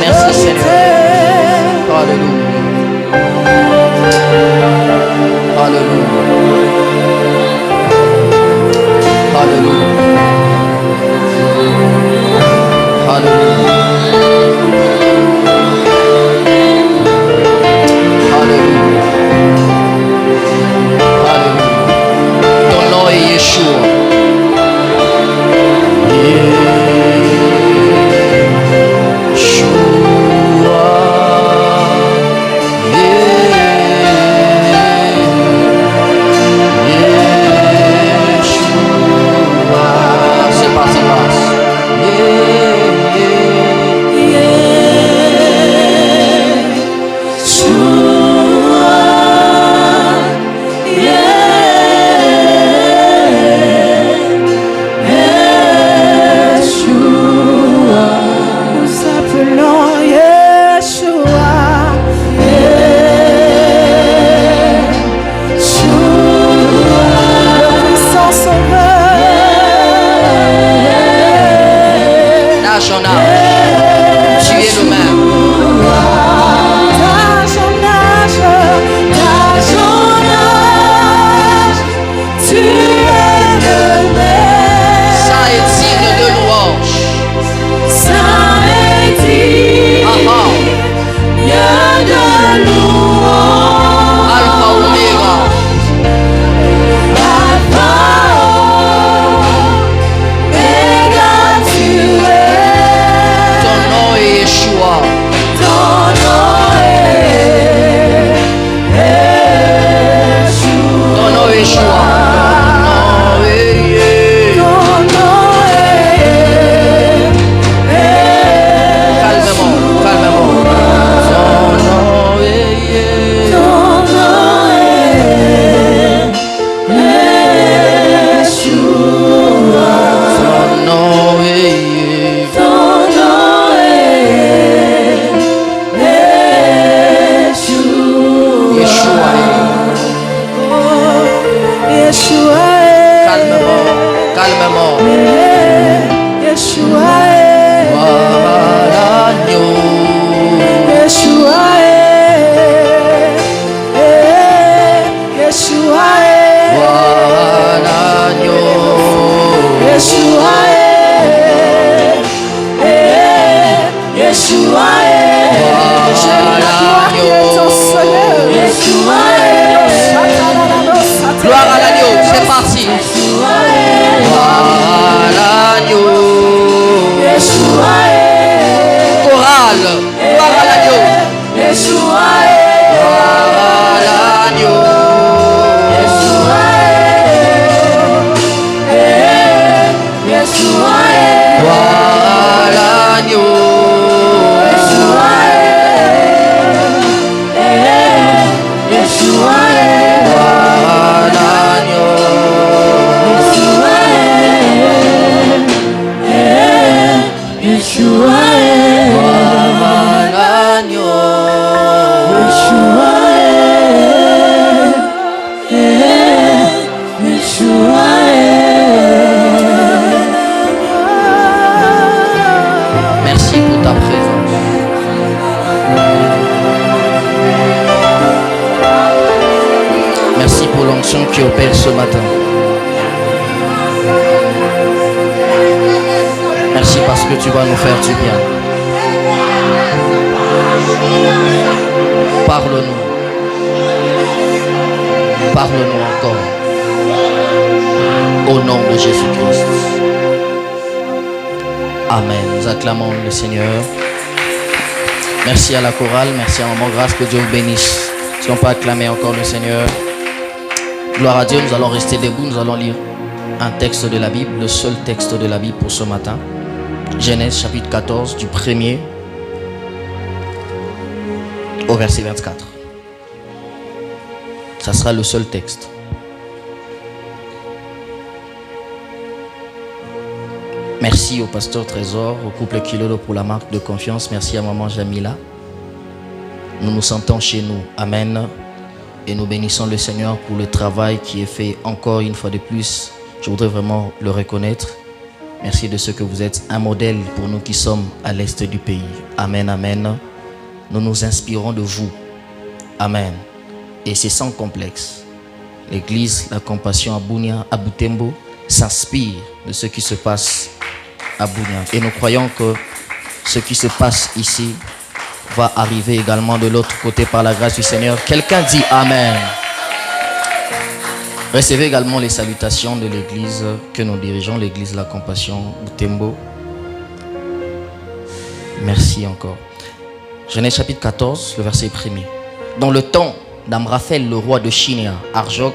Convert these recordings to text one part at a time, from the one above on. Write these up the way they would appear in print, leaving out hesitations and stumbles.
Merci Seigneur. Alléluia. Alléluia. Alléluia. Alléluia. Alléluia. Alléluia. Ton nom est Yeshua. Qui opère ce matin. Merci parce que tu vas nous faire du bien. Parle-nous. Parle-nous encore. Au nom de Jésus-Christ. Amen. Nous acclamons le Seigneur. Merci à la chorale. Merci à Maman Grâce. Que Dieu vous bénisse. Si on peut acclamer encore le Seigneur. Gloire à Dieu, nous allons rester debout, nous allons lire un texte de la Bible, le seul texte de la Bible pour ce matin. Genèse chapitre 14 du 1er au verset 24. Ça sera le seul texte. Merci au pasteur Trésor, au couple Kilolo pour la marque de confiance. Merci à maman Jamila. Nous nous sentons chez nous. Amen. Et nous bénissons le Seigneur pour le travail qui est fait encore une fois de plus. Je voudrais vraiment le reconnaître. Merci de ce que vous êtes un modèle pour nous qui sommes à l'est du pays. Amen, amen. Nous nous inspirons de vous. Amen. Et c'est sans complexe. L'église La Compassion à Bunia, à Butembo, s'inspire de ce qui se passe à Bunia. Et nous croyons que ce qui se passe ici va arriver également de l'autre côté par la grâce du Seigneur. Quelqu'un dit Amen. Recevez également les salutations de l'église que nous dirigeons, l'église La Compassion Butembo. Merci encore. Genèse chapitre 14, le verset 1er. Dans le temps d'Amraphel, le roi de Shinéa, Arjok,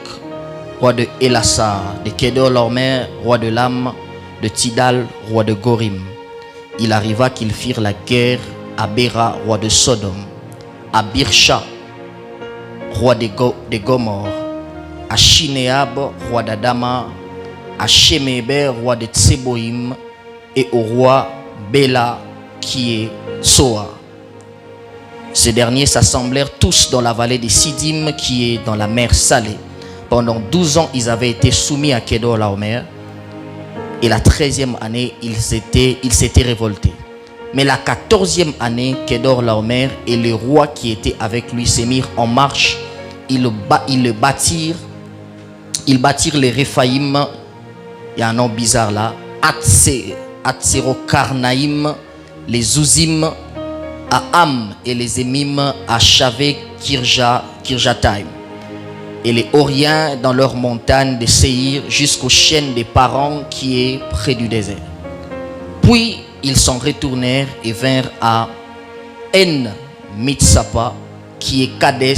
roi de Élassar, de Kedorlaomer, roi de Lam, de Tidal, roi de Gorim, il arriva qu'ils firent la guerre à Béra, roi de Sodome, à Birsha, roi de Gomor, à Shinéab, roi d'Adama, à Sheméber, roi de Tseboïm, et au roi Béla, qui est Soa. Ces derniers s'assemblèrent tous dans la vallée des Sidim, qui est dans la mer Salée. Pendant 12 ans, ils avaient été soumis à Kedorlaomer. Et la 13e année, ils s'étaient révoltés. Mais la 14e année, Kedorlaomer et les rois qui étaient avec lui se mirent en marche. Ils bâtirent les Réphaïm. Il y a un nom bizarre là. Atserokarnaïm, les Zouzim, à Ham et les Émim, à Chavé, Kirjataïm. Et les Horiens dans leur montagne de Séhir jusqu'aux chaînes des parents qui est près du désert. Puis ils s'en retournèrent et vinrent à En-Mitsapa, qui est Kadès,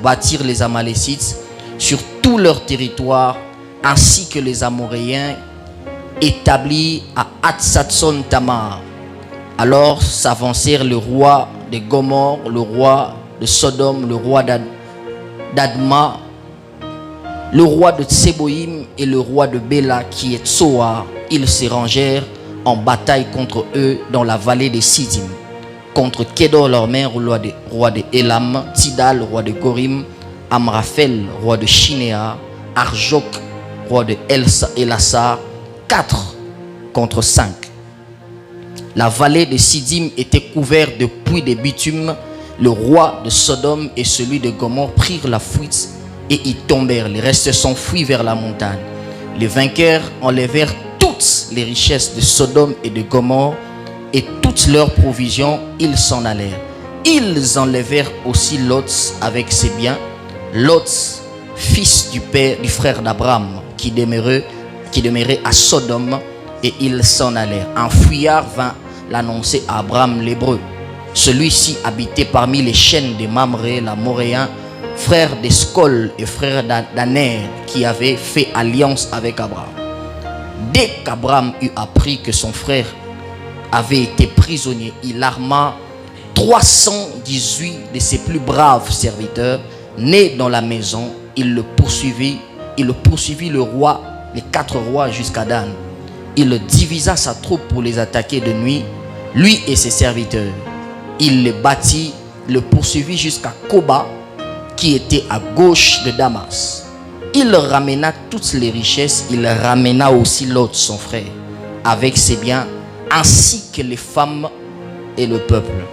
bâtir les Amalécites sur tout leur territoire, ainsi que les Amoréens établis à Hatsatson Tamar. Alors s'avancèrent le roi de Gomor, le roi de Sodome, le roi d'Adma, le roi de Tseboïm et le roi de Béla qui est Tsoar. Ils se rangèrent en bataille contre eux dans la vallée des Sidim, contre Kedorlaomer, roi de Élam, Tidal, roi de Gorim, Amraphel, roi de Shinéa, Arjok, roi de Élassar, 4 contre 5. La vallée de Sidim était couverte de puits de bitume. Le roi de Sodome et celui de Gomorrhe prirent la fuite et y tombèrent. Les restes s'enfuirent vers la montagne. Les vainqueurs enlevèrent toutes les richesses de Sodome et de Gomorrhe et toutes leurs provisions. Ils s'en allèrent. Ils enlevèrent aussi Lot avec ses biens. Lot, fils du frère d'Abraham, qui demeurait à Sodome, et ils s'en allèrent. Un fuyard vint l'annoncer à Abraham l'Hébreu. Celui-ci habitait parmi les chaînes de Mamré, l'Amoréen, frère d'Escol et frère d'Aner, qui avait fait alliance avec Abraham. Dès qu'Abraham eut appris que son frère avait été prisonnier, il arma 318 de ses plus braves serviteurs, nés dans la maison. Il le poursuivit le roi, les 4 rois jusqu'à Dan. Il divisa sa troupe pour les attaquer de nuit, lui et ses serviteurs. Il les battit, le poursuivit jusqu'à Koba, qui était à gauche de Damas. Il ramena toutes les richesses, il ramena aussi Lot, son frère, avec ses biens, ainsi que les femmes et le peuple.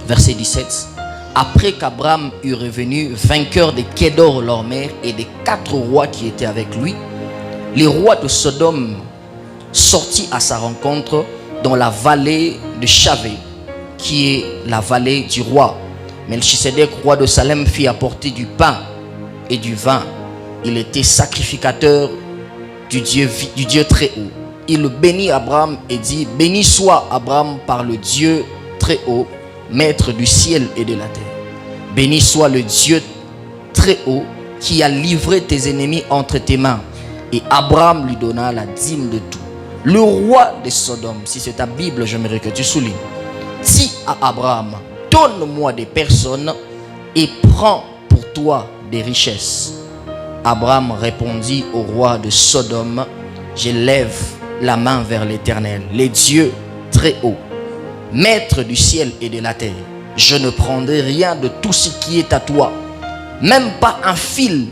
Verset 17. Après qu'Abraham eut revenu vainqueur de Kedorlaomer et des 4 rois qui étaient avec lui, les rois de Sodome sortit à sa rencontre dans la vallée de Chavé, qui est la vallée du roi. Melchisedec, roi de Salem, fit apporter du pain et du vin. Il était sacrificateur du Dieu très haut. Il bénit Abraham et dit: béni soit Abraham par le Dieu très haut, maître du ciel et de la terre. Béni soit le Dieu très haut qui a livré tes ennemis entre tes mains. Et Abraham lui donna la dîme de tout. Le roi de Sodome, si c'est ta Bible, j'aimerais que tu soulignes, dit à Abraham: donne-moi des personnes et prends pour toi des richesses. Abraham répondit au roi de Sodome: je lève la main vers l'Éternel, les dieux très hauts, maître du ciel et de la terre. Je ne prendrai rien de tout ce qui est à toi, même pas un fil,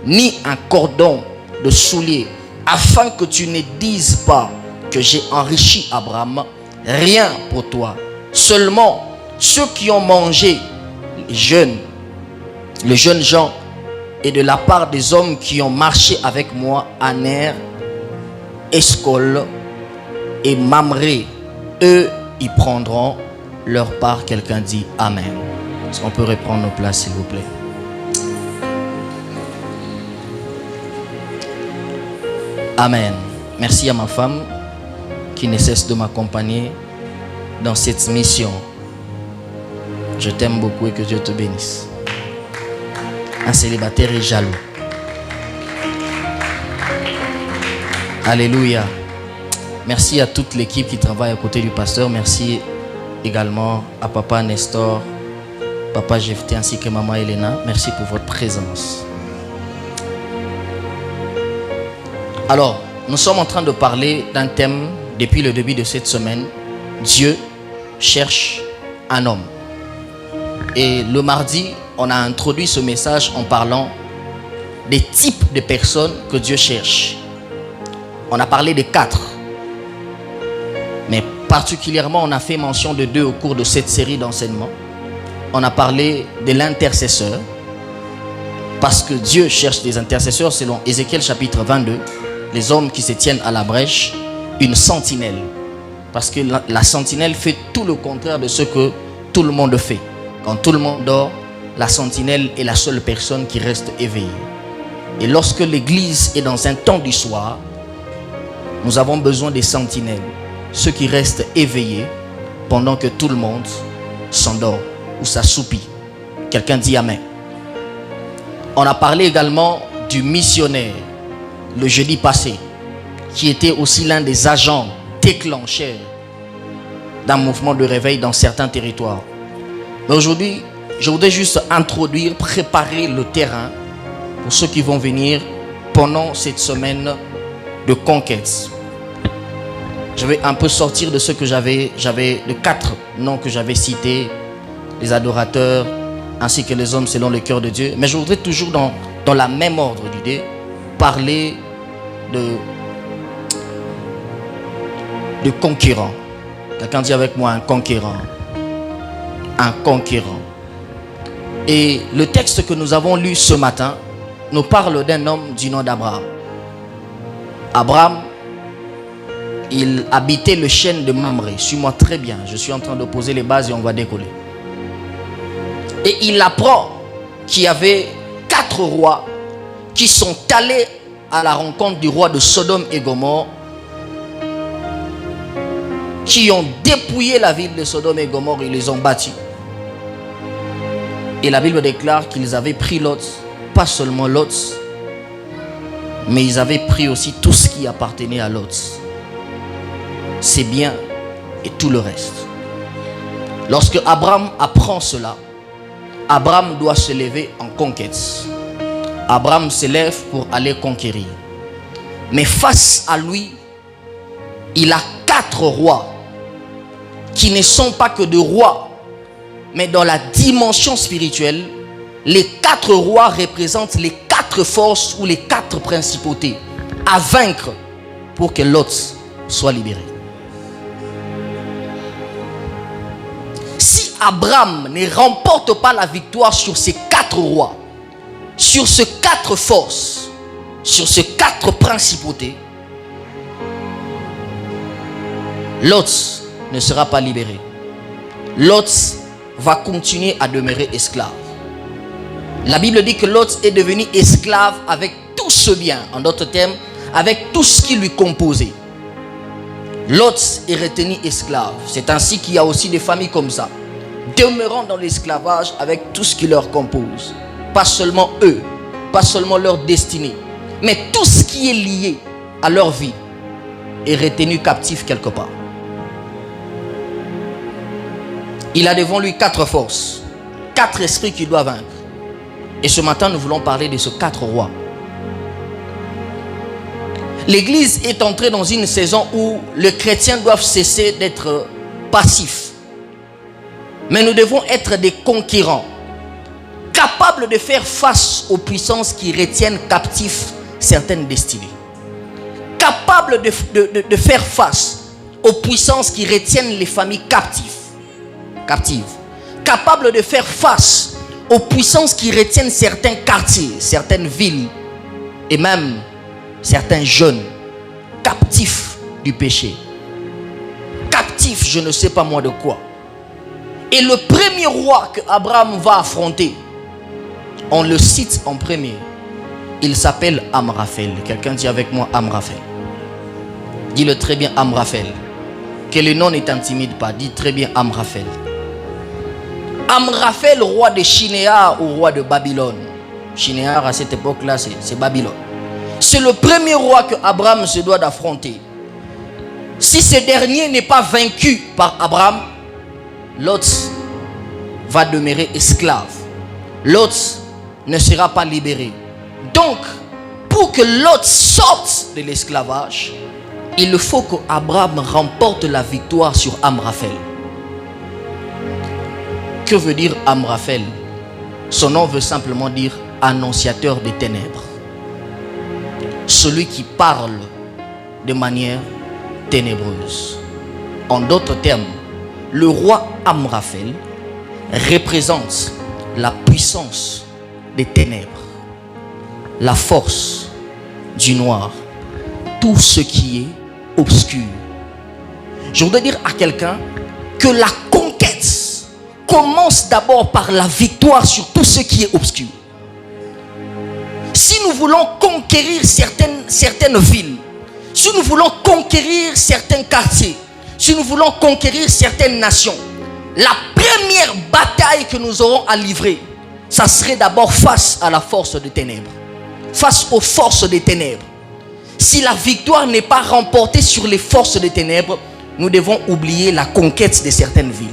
ni un cordon de soulier, afin que tu ne dises pas que j'ai enrichi Abraham, rien pour toi. Seulement ceux qui ont mangé, les jeunes gens, et de la part des hommes qui ont marché avec moi, Aner, Escol et Mamré, eux, ils prendront leur part. Quelqu'un dit Amen. Est-ce qu'on peut reprendre nos places, s'il vous plaît? Amen. Merci à ma femme qui ne cesse de m'accompagner dans cette mission. Je t'aime beaucoup et que Dieu te bénisse. Un célibataire est jaloux. Alléluia. Merci à toute l'équipe qui travaille à côté du pasteur. Merci également à papa Nestor, papa Jephté ainsi que maman Elena. Merci pour votre présence. Alors, nous sommes en train de parler d'un thème depuis le début de cette semaine. Dieu cherche un homme. Et le mardi, on a introduit ce message en parlant des types de personnes que Dieu cherche. On a parlé de 4. Mais particulièrement, on a fait mention de 2 au cours de cette série d'enseignements. On a parlé de l'intercesseur. Parce que Dieu cherche des intercesseurs selon Ézéchiel chapitre 22. Les hommes qui se tiennent à la brèche, une sentinelle. Parce que la sentinelle fait tout le contraire de ce que tout le monde fait. Quand tout le monde dort, la sentinelle est la seule personne qui reste éveillée. Et lorsque l'église est dans un temps du soir, nous avons besoin des sentinelles. Ceux qui restent éveillés pendant que tout le monde s'endort ou s'assoupit. Quelqu'un dit Amen. On a parlé également du missionnaire le jeudi passé, qui était aussi l'un des agents déclencheurs d'un mouvement de réveil dans certains territoires. Mais aujourd'hui, je voudrais juste introduire, préparer le terrain pour ceux qui vont venir pendant cette semaine de conquête. Je vais un peu sortir de ce que j'avais de 4 noms que j'avais cités, les adorateurs ainsi que les hommes selon le cœur de Dieu. Mais je voudrais toujours dans la même ordre d'idée parler de conquérants. Quelqu'un dit avec moi un conquérant. Un conquérant. Et le texte que nous avons lu ce matin nous parle d'un homme du nom d'Abraham. Abraham, il habitait le chêne de Mamré. Suis-moi très bien, je suis en train de poser les bases et on va décoller. Et il apprend qu'il y avait 4 rois qui sont allés à la rencontre du roi de Sodome et Gomorrhe, qui ont dépouillé la ville de Sodome et Gomorrhe et les ont bâtis. Et la Bible déclare qu'ils avaient pris Lot, pas seulement Lot, mais ils avaient pris aussi tout ce qui appartenait à Lot, ses biens et tout le reste. Lorsque Abraham apprend cela, Abraham doit se lever en conquête. Abraham se lève pour aller conquérir. Mais face à lui, il a 4 rois qui ne sont pas que de rois, mais dans la dimension spirituelle, les 4 rois représentent les 4 forces ou les 4 principautés à vaincre pour que Lot soit libéré. Si Abraham ne remporte pas la victoire sur ces 4 rois, sur ces 4 forces, sur ces 4 principautés, Lot ne sera pas libéré. Lot va continuer à demeurer esclave. La Bible dit que Lot est devenu esclave avec tout ce bien, en d'autres termes, avec tout ce qui lui composait. Lot est retenu esclave. C'est ainsi qu'il y a aussi des familles comme ça, demeurant dans l'esclavage avec tout ce qui leur compose. Pas seulement eux, pas seulement leur destinée, mais tout ce qui est lié à leur vie est retenu captif quelque part. Il a devant lui 4 forces, 4 esprits qu'il doit vaincre. Et ce matin, nous voulons parler de ces 4 rois. L'église est entrée dans une saison où les chrétiens doivent cesser d'être passifs. Mais nous devons être des conquérants. capable de faire face aux puissances qui retiennent captifs certaines destinées, capable de faire face aux puissances qui retiennent les familles captives, capable de faire face aux puissances qui retiennent certains quartiers, certaines villes et même certains jeunes captifs du péché, captifs je ne sais pas moi de quoi. Et le premier roi que Abraham va affronter, on le cite en premier, il s'appelle Amraphel. Quelqu'un dit avec moi Amraphel. Dis-le très bien, Amraphel. Que le nom ne t'intimide pas, dis très bien Amraphel. Amraphel, roi de Shinéar ou roi de Babylone. Shinéar à cette époque-là, c'est Babylone. C'est le premier roi que Abraham se doit d'affronter. Si ce dernier n'est pas vaincu par Abraham, Lot va demeurer esclave. Lot ne sera pas libéré. Donc, pour que Lot sorte de l'esclavage, il faut qu'Abraham remporte la victoire sur Amraphel. Que veut dire Amraphel? Son nom veut simplement dire annonciateur des ténèbres. Celui qui parle de manière ténébreuse. En d'autres termes, le roi Amraphel représente la puissance des ténèbres, la force du noir, tout ce qui est obscur. Je voudrais dire à quelqu'un que la conquête commence d'abord par la victoire sur tout ce qui est obscur. Si nous voulons conquérir certaines villes, si nous voulons conquérir certains quartiers, si nous voulons conquérir certaines nations, la première bataille que nous aurons à livrer, ça serait d'abord face à la force des ténèbres, face aux forces des ténèbres. Si la victoire n'est pas remportée sur les forces des ténèbres, nous devons oublier la conquête de certaines villes.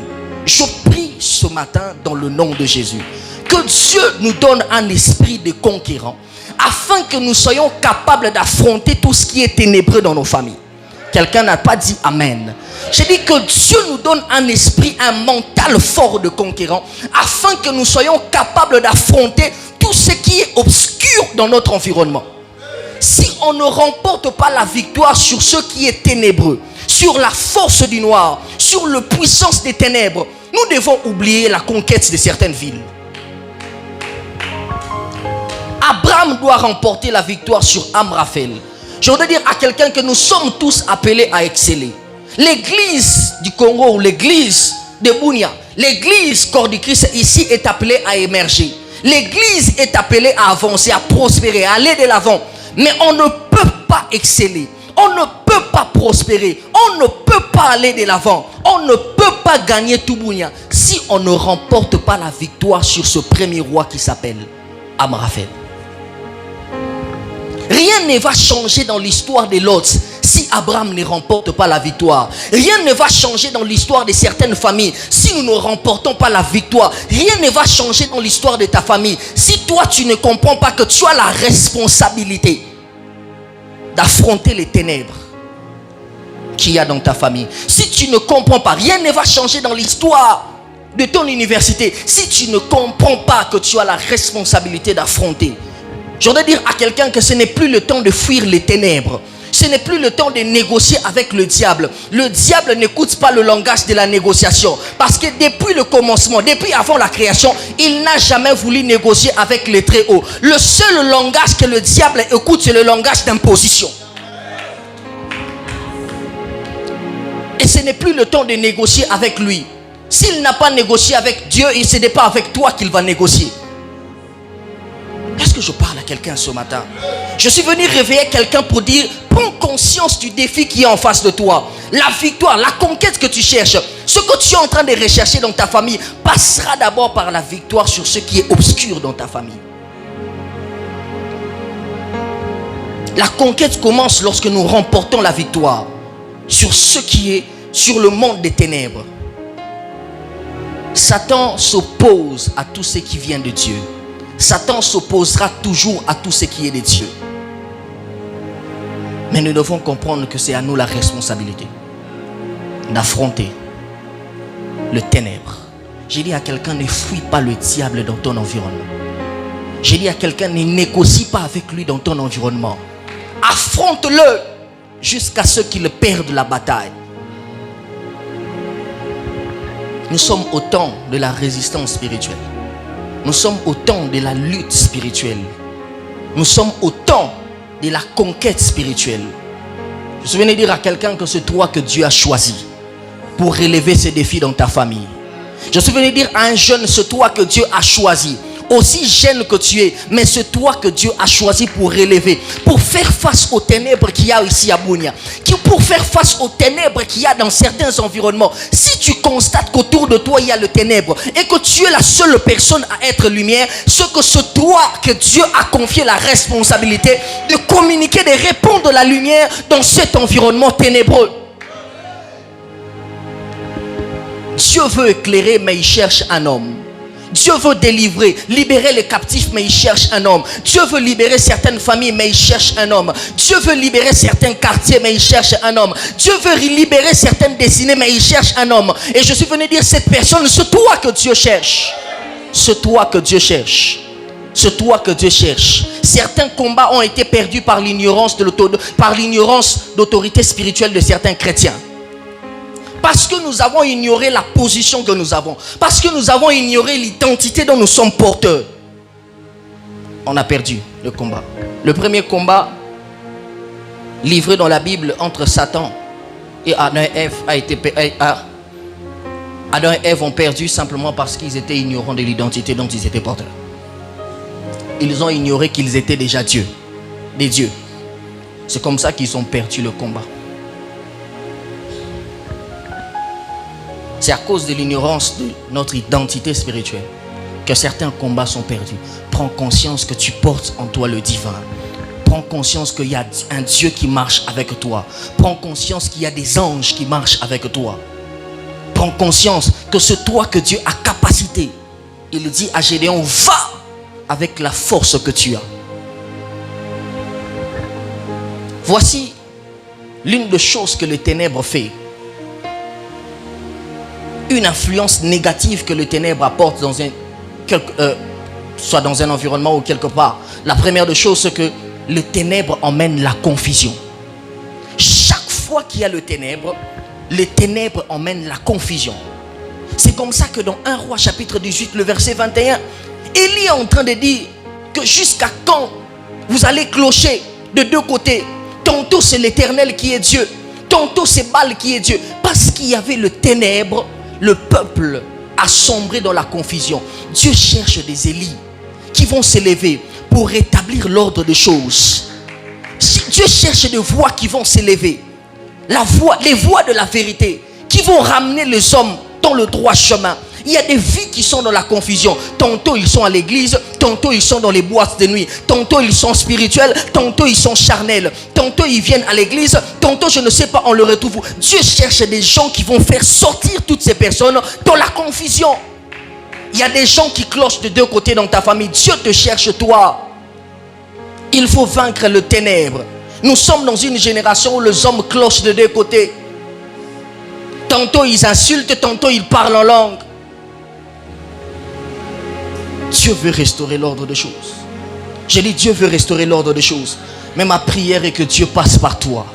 Je prie ce matin dans le nom de Jésus que Dieu nous donne un esprit de conquérant afin que nous soyons capables d'affronter tout ce qui est ténébreux dans nos familles. Quelqu'un n'a pas dit Amen. J'ai dit que Dieu nous donne un esprit, un mental fort de conquérant afin que nous soyons capables d'affronter tout ce qui est obscur dans notre environnement. Si on ne remporte pas la victoire sur ce qui est ténébreux, sur la force du noir, sur la puissance des ténèbres, nous devons oublier la conquête de certaines villes. Abraham doit remporter la victoire sur Amraphel. Je voudrais dire à quelqu'un que nous sommes tous appelés à exceller. L'église du Congo ou l'église de Bunia, l'église Corps du Christ ici est appelée à émerger. L'église est appelée à avancer, à prospérer, à aller de l'avant. Mais on ne peut pas exceller, on ne peut pas prospérer, on ne peut pas aller de l'avant, on ne peut pas gagner tout Bunia si on ne remporte pas la victoire sur ce premier roi qui s'appelle Amraphel. Rien ne va changer dans l'histoire de Lot si Abraham ne remporte pas la victoire. Rien ne va changer dans l'histoire de certaines familles si nous ne remportons pas la victoire. Rien ne va changer dans l'histoire de ta famille si toi tu ne comprends pas que tu as la responsabilité d'affronter les ténèbres qu'il y a dans ta famille. Si tu ne comprends pas, rien ne va changer dans l'histoire de ton université si tu ne comprends pas que tu as la responsabilité d'affronter. Je voudrais dire à quelqu'un que ce n'est plus le temps de fuir les ténèbres. Ce n'est plus le temps de négocier avec le diable. Le diable n'écoute pas le langage de la négociation. Parce que depuis le commencement, depuis avant la création, il n'a jamais voulu négocier avec les très hauts. Le seul langage que le diable écoute, c'est le langage d'imposition. Et ce n'est plus le temps de négocier avec lui. S'il n'a pas négocié avec Dieu, ce n'est pas avec toi qu'il va négocier. Est-ce que je parle à quelqu'un ce matin? Je suis venu réveiller quelqu'un pour dire, prends conscience du défi qui est en face de toi. La victoire, la conquête que tu cherches, ce que tu es en train de rechercher dans ta famille, passera d'abord par la victoire sur ce qui est obscur dans ta famille. La conquête commence lorsque nous remportons la victoire sur ce qui est sur le monde des ténèbres. Satan s'oppose à tout ce qui vient de Dieu. Satan s'opposera toujours à tout ce qui est de Dieu. Mais nous devons comprendre que c'est à nous la responsabilité d'affronter le ténèbre. J'ai dit à quelqu'un, ne fuis pas le diable dans ton environnement. J'ai dit à quelqu'un, ne négocie pas avec lui dans ton environnement. Affronte-le jusqu'à ce qu'il perde la bataille. Nous sommes au temps de la résistance spirituelle. Nous sommes au temps de la lutte spirituelle. Nous sommes au temps de la conquête spirituelle. Je suis venu dire à quelqu'un que c'est toi que Dieu a choisi pour relever ces défis dans ta famille. Je suis venu dire à un jeune, c'est toi que Dieu a choisi. Aussi jeune que tu es, mais c'est toi que Dieu a choisi pour relever, pour faire face aux ténèbres qu'il y a ici à Bunia, pour faire face aux ténèbres qu'il y a dans certains environnements. Si tu constates qu'autour de toi il y a le ténèbre et que tu es la seule personne à être lumière, c'est que c'est toi que Dieu a confié la responsabilité de communiquer, de répandre la lumière dans cet environnement ténébreux. Dieu veut éclairer, mais il cherche un homme. Dieu veut délivrer, libérer les captifs, mais il cherche un homme. Dieu veut libérer certaines familles, mais il cherche un homme. Dieu veut libérer certains quartiers, mais il cherche un homme. Dieu veut libérer certaines destinées, mais il cherche un homme. Et je suis venu dire, cette personne, c'est toi que Dieu cherche. C'est toi que Dieu cherche. C'est toi que Dieu cherche. Certains combats ont été perdus par l'ignorance d'autorité spirituelle de certains chrétiens. Parce que nous avons ignoré la position que nous avons. Parce que nous avons ignoré l'identité dont nous sommes porteurs. On a perdu le combat. Le premier combat livré dans la Bible entre Satan et Adam et Ève Adam et Ève ont perdu simplement parce qu'ils étaient ignorants de l'identité dont ils étaient porteurs. Ils ont ignoré qu'ils étaient déjà Dieu, des dieux. C'est comme ça qu'ils ont perdu le combat. C'est à cause de l'ignorance de notre identité spirituelle que certains combats sont perdus. Prends conscience que tu portes en toi le divin. Prends conscience qu'il y a un Dieu qui marche avec toi. Prends conscience qu'il y a des anges qui marchent avec toi. Prends conscience que c'est toi que Dieu a capacité. Il dit à Gédéon, va avec la force que tu as. Voici l'une des choses que les ténèbres fait. Une influence négative que le ténèbre apporte dans soit dans un environnement ou quelque part. La première des choses, c'est que le ténèbre emmène la confusion. Chaque fois qu'il y a le ténèbre emmène la confusion. C'est comme ça que dans 1 Roi chapitre 18, le verset 21, Élie est en train de dire que jusqu'à quand vous allez clocher de deux côtés. Tantôt c'est l'Éternel qui est Dieu, tantôt c'est Baal qui est Dieu. Parce qu'il y avait le ténèbre, le peuple a sombré dans la confusion. Dieu cherche des Élis qui vont s'élever pour rétablir l'ordre des choses. Dieu cherche des voix qui vont s'élever. Les voix de la vérité qui vont ramener les hommes dans le droit chemin. Il y a des vies qui sont dans la confusion. Tantôt ils sont à l'église, tantôt ils sont dans les boîtes de nuit, tantôt ils sont spirituels, tantôt ils sont charnels, tantôt ils viennent à l'église, tantôt je ne sais pas, on le retrouve. Dieu cherche des gens qui vont faire sortir toutes ces personnes dans la confusion. Il y a des gens qui clochent de deux côtés dans ta famille. Dieu te cherche toi. Il faut vaincre le ténèbre. Nous sommes dans une génération où les hommes clochent de deux côtés. Tantôt ils insultent, tantôt ils parlent en langue. Dieu veut restaurer l'ordre des choses. J'ai dit Dieu veut restaurer l'ordre des choses. Mais ma prière est que Dieu passe par toi.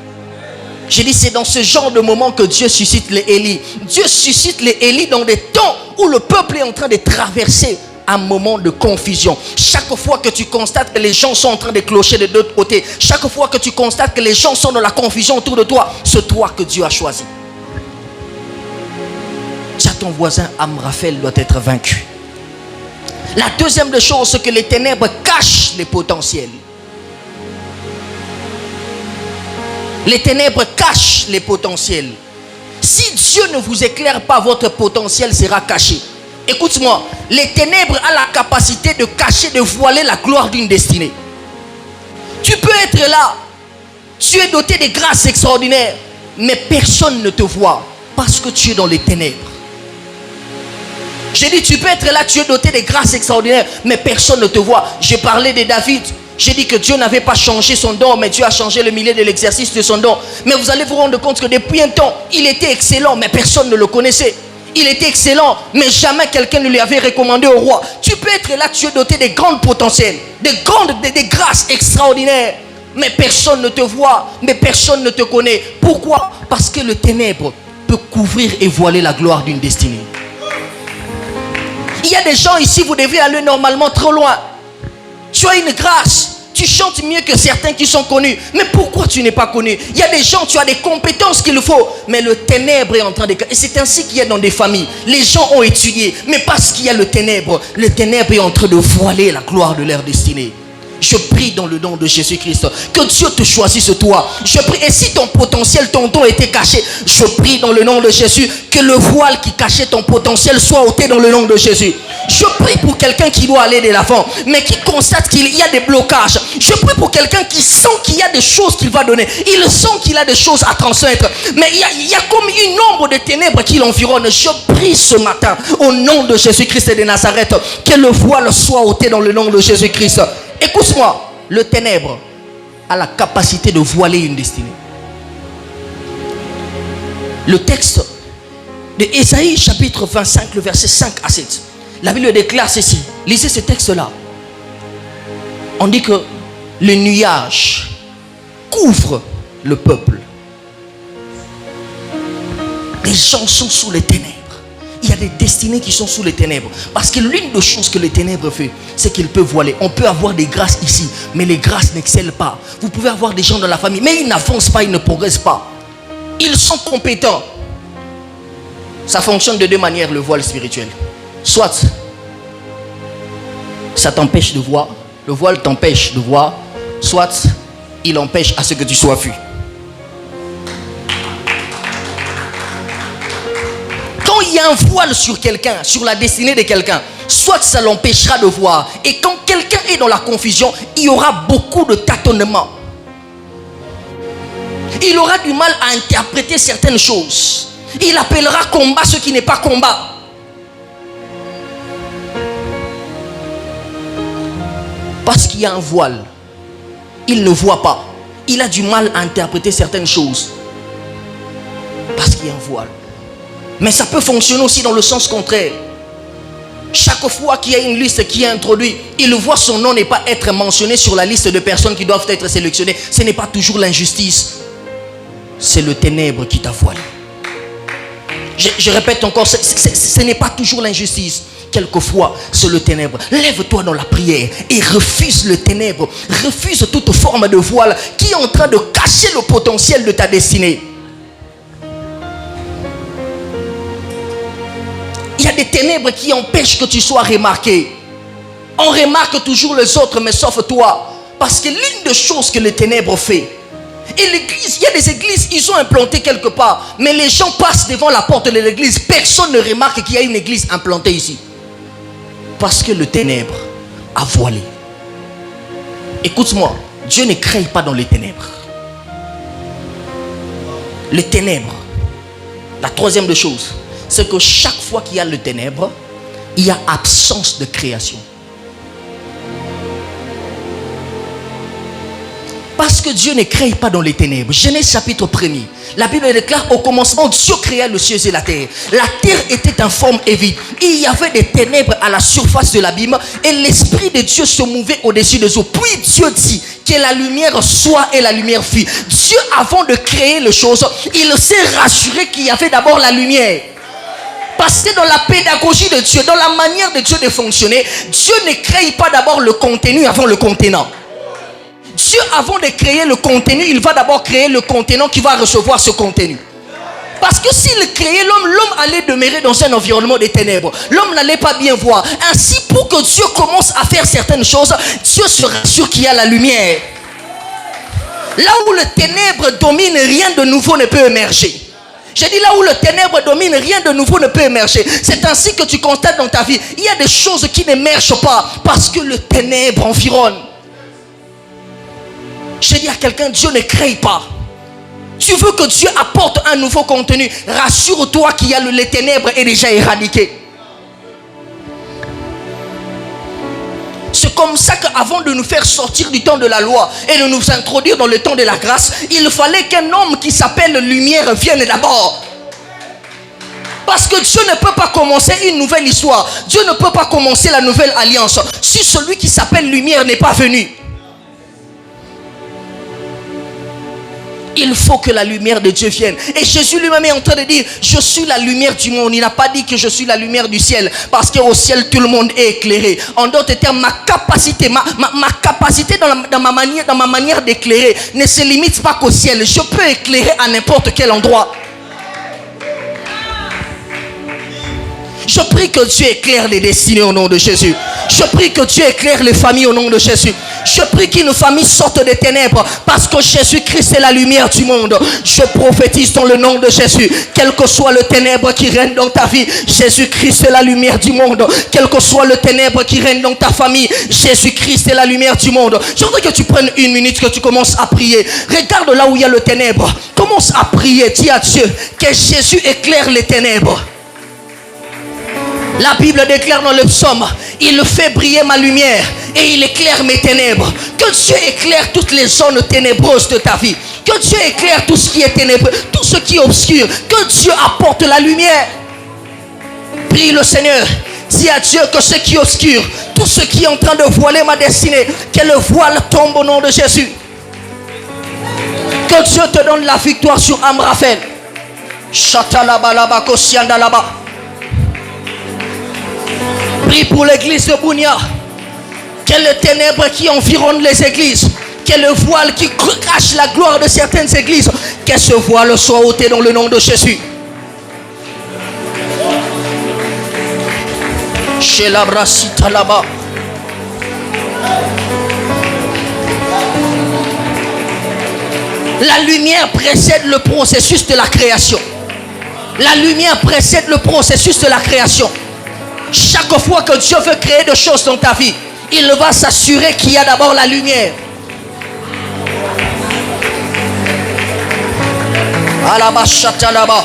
J'ai dit c'est dans ce genre de moment que Dieu suscite les Élis. Dieu suscite les Élis dans des temps où le peuple est en train de traverser un moment de confusion. Chaque fois que tu constates que les gens sont en train de clocher de l'autre côté, chaque fois que tu constates que les gens sont dans la confusion autour de toi, c'est toi que Dieu a choisi. Dis à ton voisin, Amraphel doit être vaincu. La deuxième des choses, c'est que les ténèbres cachent les potentiels. Les ténèbres cachent les potentiels. Si Dieu ne vous éclaire pas, votre potentiel sera caché. Écoute-moi, les ténèbres ont la capacité de cacher, de voiler la gloire d'une destinée. Tu peux être là, tu es doté de grâces extraordinaires, mais personne ne te voit parce que tu es dans les ténèbres. J'ai dit, tu peux être là, tu es doté de grâces extraordinaires, mais personne ne te voit. J'ai parlé de David. J'ai dit que Dieu n'avait pas changé son don, mais Dieu a changé le milieu de l'exercice de son don. Mais vous allez vous rendre compte que depuis un temps, il était excellent, mais personne ne le connaissait. Il était excellent, mais jamais quelqu'un ne lui avait recommandé au roi. Tu peux être là, tu es doté de grands potentiels, des grâces extraordinaires. Mais personne ne te voit, mais personne ne te connaît. Pourquoi? Parce que le ténèbre peut couvrir et voiler la gloire d'une destinée. Il y a des gens ici, vous devez aller normalement trop loin. Tu as une grâce. Tu chantes mieux que certains qui sont connus. Mais pourquoi tu n'es pas connu? Il y a des gens, tu as des compétences qu'il faut. Mais le ténèbre est en train de... Et c'est ainsi qu'il y a dans des familles. Les gens ont étudié. Mais parce qu'il y a le ténèbre est en train de voiler la gloire de leur destinée. Je prie dans le nom de Jésus-Christ que Dieu te choisisse toi. Je prie, et si ton potentiel, ton don était caché, je prie dans le nom de Jésus que le voile qui cachait ton potentiel soit ôté dans le nom de Jésus. Je prie pour quelqu'un qui doit aller de l'avant, mais qui constate qu'il y a des blocages. Je prie pour quelqu'un qui sent qu'il y a des choses qu'il va donner. Il sent qu'il a des choses à transmettre. Mais il y a comme une ombre de ténèbres qui l'environne. Je prie ce matin, au nom de Jésus-Christ de Nazareth, que le voile soit ôté dans le nom de Jésus-Christ. Écoute-moi, le ténèbre a la capacité de voiler une destinée. Le texte de Ésaïe chapitre 25, le verset 5 à 7. La Bible déclare ceci. Lisez ce texte-là. On dit que le nuage couvre le peuple. Les gens sont sous les ténèbres. Il y a des destinées qui sont sous les ténèbres. Parce que l'une des choses que les ténèbres fait, c'est qu'il peut voiler. On peut avoir des grâces ici, mais les grâces n'excellent pas. Vous pouvez avoir des gens dans la famille, mais ils n'avancent pas, ils ne progressent pas. Ils sont compétents. Ça fonctionne de deux manières, le voile spirituel. Soit ça t'empêche de voir, le voile t'empêche de voir, soit il empêche à ce que tu sois vu. Quand il y a un voile sur quelqu'un, sur la destinée de quelqu'un, soit ça l'empêchera de voir. Et quand quelqu'un est dans la confusion, il y aura beaucoup de tâtonnements. Il aura du mal à interpréter certaines choses. Il appellera combat ce qui n'est pas combat. Parce qu'il y a un voile, il ne voit pas. Il a du mal à interpréter certaines choses. Parce qu'il y a un voile. Mais ça peut fonctionner aussi dans le sens contraire. Chaque fois qu'il y a une liste qui est introduite, il voit son nom n'est pas être mentionné sur la liste de personnes qui doivent être sélectionnées. Ce n'est pas toujours l'injustice. C'est le ténèbre qui t'a voilé. Je répète encore, ce n'est pas toujours l'injustice. Quelquefois, c'est le ténèbre. Lève-toi dans la prière et refuse le ténèbre. Refuse toute forme de voile qui est en train de cacher le potentiel de ta destinée. Il y a des ténèbres qui empêchent que tu sois remarqué. On remarque toujours les autres, mais sauf toi. Parce que l'une des choses que les ténèbres fait, et l'église, il y a des églises, ils ont implanté quelque part, mais les gens passent devant la porte de l'église. Personne ne remarque qu'il y a une église implantée ici. Parce que le ténèbre a voilé. Écoute-moi, Dieu ne crée pas dans les ténèbres. Les ténèbres, la troisième des choses, c'est que chaque fois qu'il y a le ténèbre, il y a absence de création. Parce que Dieu ne crée pas dans les ténèbres. Genèse chapitre 1er. La Bible déclare au commencement, Dieu créa le ciel et la terre. La terre était informe et vide. Il y avait des ténèbres à la surface de l'abîme et l'Esprit de Dieu se mouvait au-dessus des eaux. Puis Dieu dit que la lumière soit et la lumière fut. Dieu, avant de créer les choses, il s'est rassuré qu'il y avait d'abord la lumière. Parce que dans la pédagogie de Dieu, dans la manière de Dieu de fonctionner, Dieu ne crée pas d'abord le contenu avant le contenant. Dieu, avant de créer le contenu, il va d'abord créer le contenant qui va recevoir ce contenu. Parce que s'il créait l'homme, l'homme allait demeurer dans un environnement de ténèbres. L'homme n'allait pas bien voir. Ainsi, pour que Dieu commence à faire certaines choses, Dieu se rassure qu'il y a la lumière. Là où le ténèbre domine, rien de nouveau ne peut émerger. J'ai dit là où le ténèbre domine, rien de nouveau ne peut émerger. C'est ainsi que tu constates dans ta vie. Il y a des choses qui n'émergent pas parce que le ténèbre environne. J'ai dit à quelqu'un, Dieu ne crée pas. Tu veux que Dieu apporte un nouveau contenu, rassure-toi qu'il y a les ténèbres est déjà éradiqué. C'est comme ça qu'avant de nous faire sortir du temps de la loi et de nous introduire dans le temps de la grâce, il fallait qu'un homme qui s'appelle lumière vienne d'abord. Parce que Dieu ne peut pas commencer une nouvelle histoire. Dieu ne peut pas commencer la nouvelle alliance si celui qui s'appelle lumière n'est pas venu. Il faut que la lumière de Dieu vienne. Et Jésus lui-même est en train de dire, je suis la lumière du monde. Il n'a pas dit que je suis la lumière du ciel, parce qu'au ciel tout le monde est éclairé. En d'autres termes, ma capacité dans ma manière d'éclairer ne se limite pas qu'au ciel. Je peux éclairer à n'importe quel endroit. Je prie que Dieu éclaire les destinées au nom de Jésus. Je prie que Dieu éclaire les familles au nom de Jésus. Je prie qu'une famille sorte des ténèbres, parce que Jésus-Christ est la lumière du monde. Je prophétise dans le nom de Jésus. Quel que soit le ténèbre qui règne dans ta vie, Jésus-Christ est la lumière du monde. Quel que soit le ténèbre qui règne dans ta famille, Jésus-Christ est la lumière du monde. Je voudrais que tu prennes une minute, que tu commences à prier. Regarde là où il y a le ténèbre. Commence à prier. Dis à Dieu que Jésus éclaire les ténèbres. La Bible déclare dans le psaume, il fait briller ma lumière et il éclaire mes ténèbres. Que Dieu éclaire toutes les zones ténébreuses de ta vie. Que Dieu éclaire tout ce qui est ténébreux, tout ce qui est obscur. Que Dieu apporte la lumière. Prie le Seigneur. Dis à Dieu que ce qui est obscur, tout ce qui est en train de voiler ma destinée, que le voile tombe au nom de Jésus. Que Dieu te donne la victoire sur Amraphel. Chatalaba kosiandalaba. Prie pour l'église de Bounia. Quelles les ténèbres qui environnent les églises, quel le voile qui cache la gloire de certaines églises, que ce voile soit ôté dans le nom de Jésus. Chez la brasita là-bas. La lumière précède le processus de la création. La lumière précède le processus de la création. Chaque fois que Dieu veut créer des choses dans ta vie, il va s'assurer qu'il y a d'abord la lumière. Alabachata là-bas.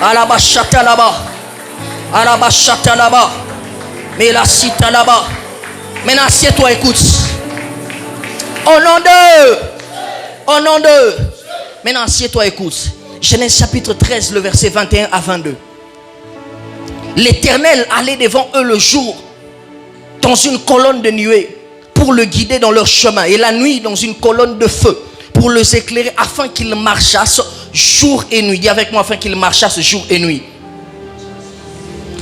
Alabachata là-bas. Alabachata là-bas. Mais la cita là-bas. Maintenant, assieds-toi, écoute. Au nom de. Au nom de. Maintenant, assieds-toi, écoute. Genèse chapitre 13, le verset 21 à 22. L'Éternel allait devant eux le jour dans une colonne de nuée pour le guider dans leur chemin, et la nuit dans une colonne de feu pour les éclairer, afin qu'ils marchassent jour et nuit. Dis avec moi, afin qu'ils marchassent jour et nuit.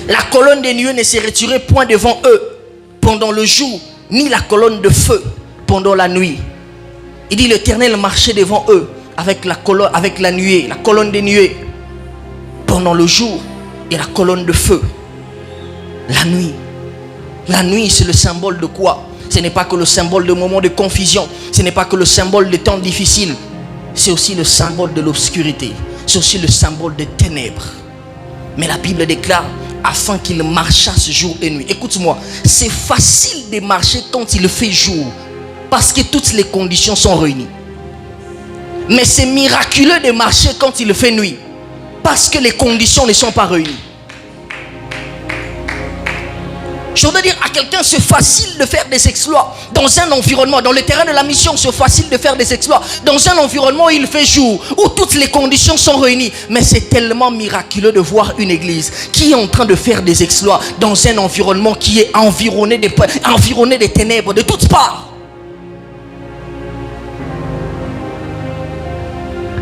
La colonne de nuée ne se retirait point devant eux pendant le jour, ni la colonne de feu pendant la nuit. Il dit, l'Éternel marchait devant eux avec la nuée, la colonne de nuée pendant le jour, et la colonne de feu la nuit. La nuit, c'est le symbole de quoi? Ce n'est pas que le symbole de moments de confusion, ce n'est pas que le symbole de temps difficiles, c'est aussi le symbole de l'obscurité, c'est aussi le symbole des ténèbres. Mais la Bible déclare, afin qu'il marchasse jour et nuit. Écoute-moi, c'est facile de marcher quand il fait jour, parce que toutes les conditions sont réunies. Mais c'est miraculeux de marcher quand il fait nuit, parce que les conditions ne sont pas réunies. Je voudrais dire à quelqu'un, c'est facile de faire des exploits dans un environnement, dans le terrain de la mission, c'est facile de faire des exploits dans un environnement où il fait jour, où toutes les conditions sont réunies. Mais c'est tellement miraculeux de voir une église qui est en train de faire des exploits dans un environnement qui est environné des ténèbres de toutes parts.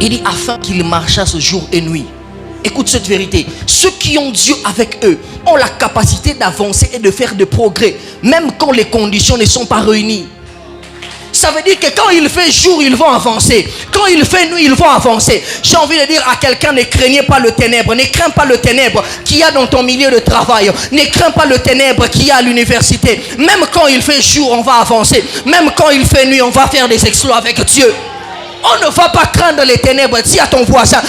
Il dit, afin qu'ils marchassent jour et nuit. Écoute cette vérité. Ceux qui ont Dieu avec eux ont la capacité d'avancer et de faire des progrès, même quand les conditions ne sont pas réunies. Ça veut dire que quand il fait jour, ils vont avancer. Quand il fait nuit, ils vont avancer. J'ai envie de dire à quelqu'un, ne craignez pas le ténèbre. Ne crains pas le ténèbre qu'il y a dans ton milieu de travail. Ne crains pas le ténèbre qu'il y a à l'université. Même quand il fait jour, on va avancer. Même quand il fait nuit, on va faire des exploits avec Dieu. On ne va pas craindre les ténèbres. Dis à ton voisin,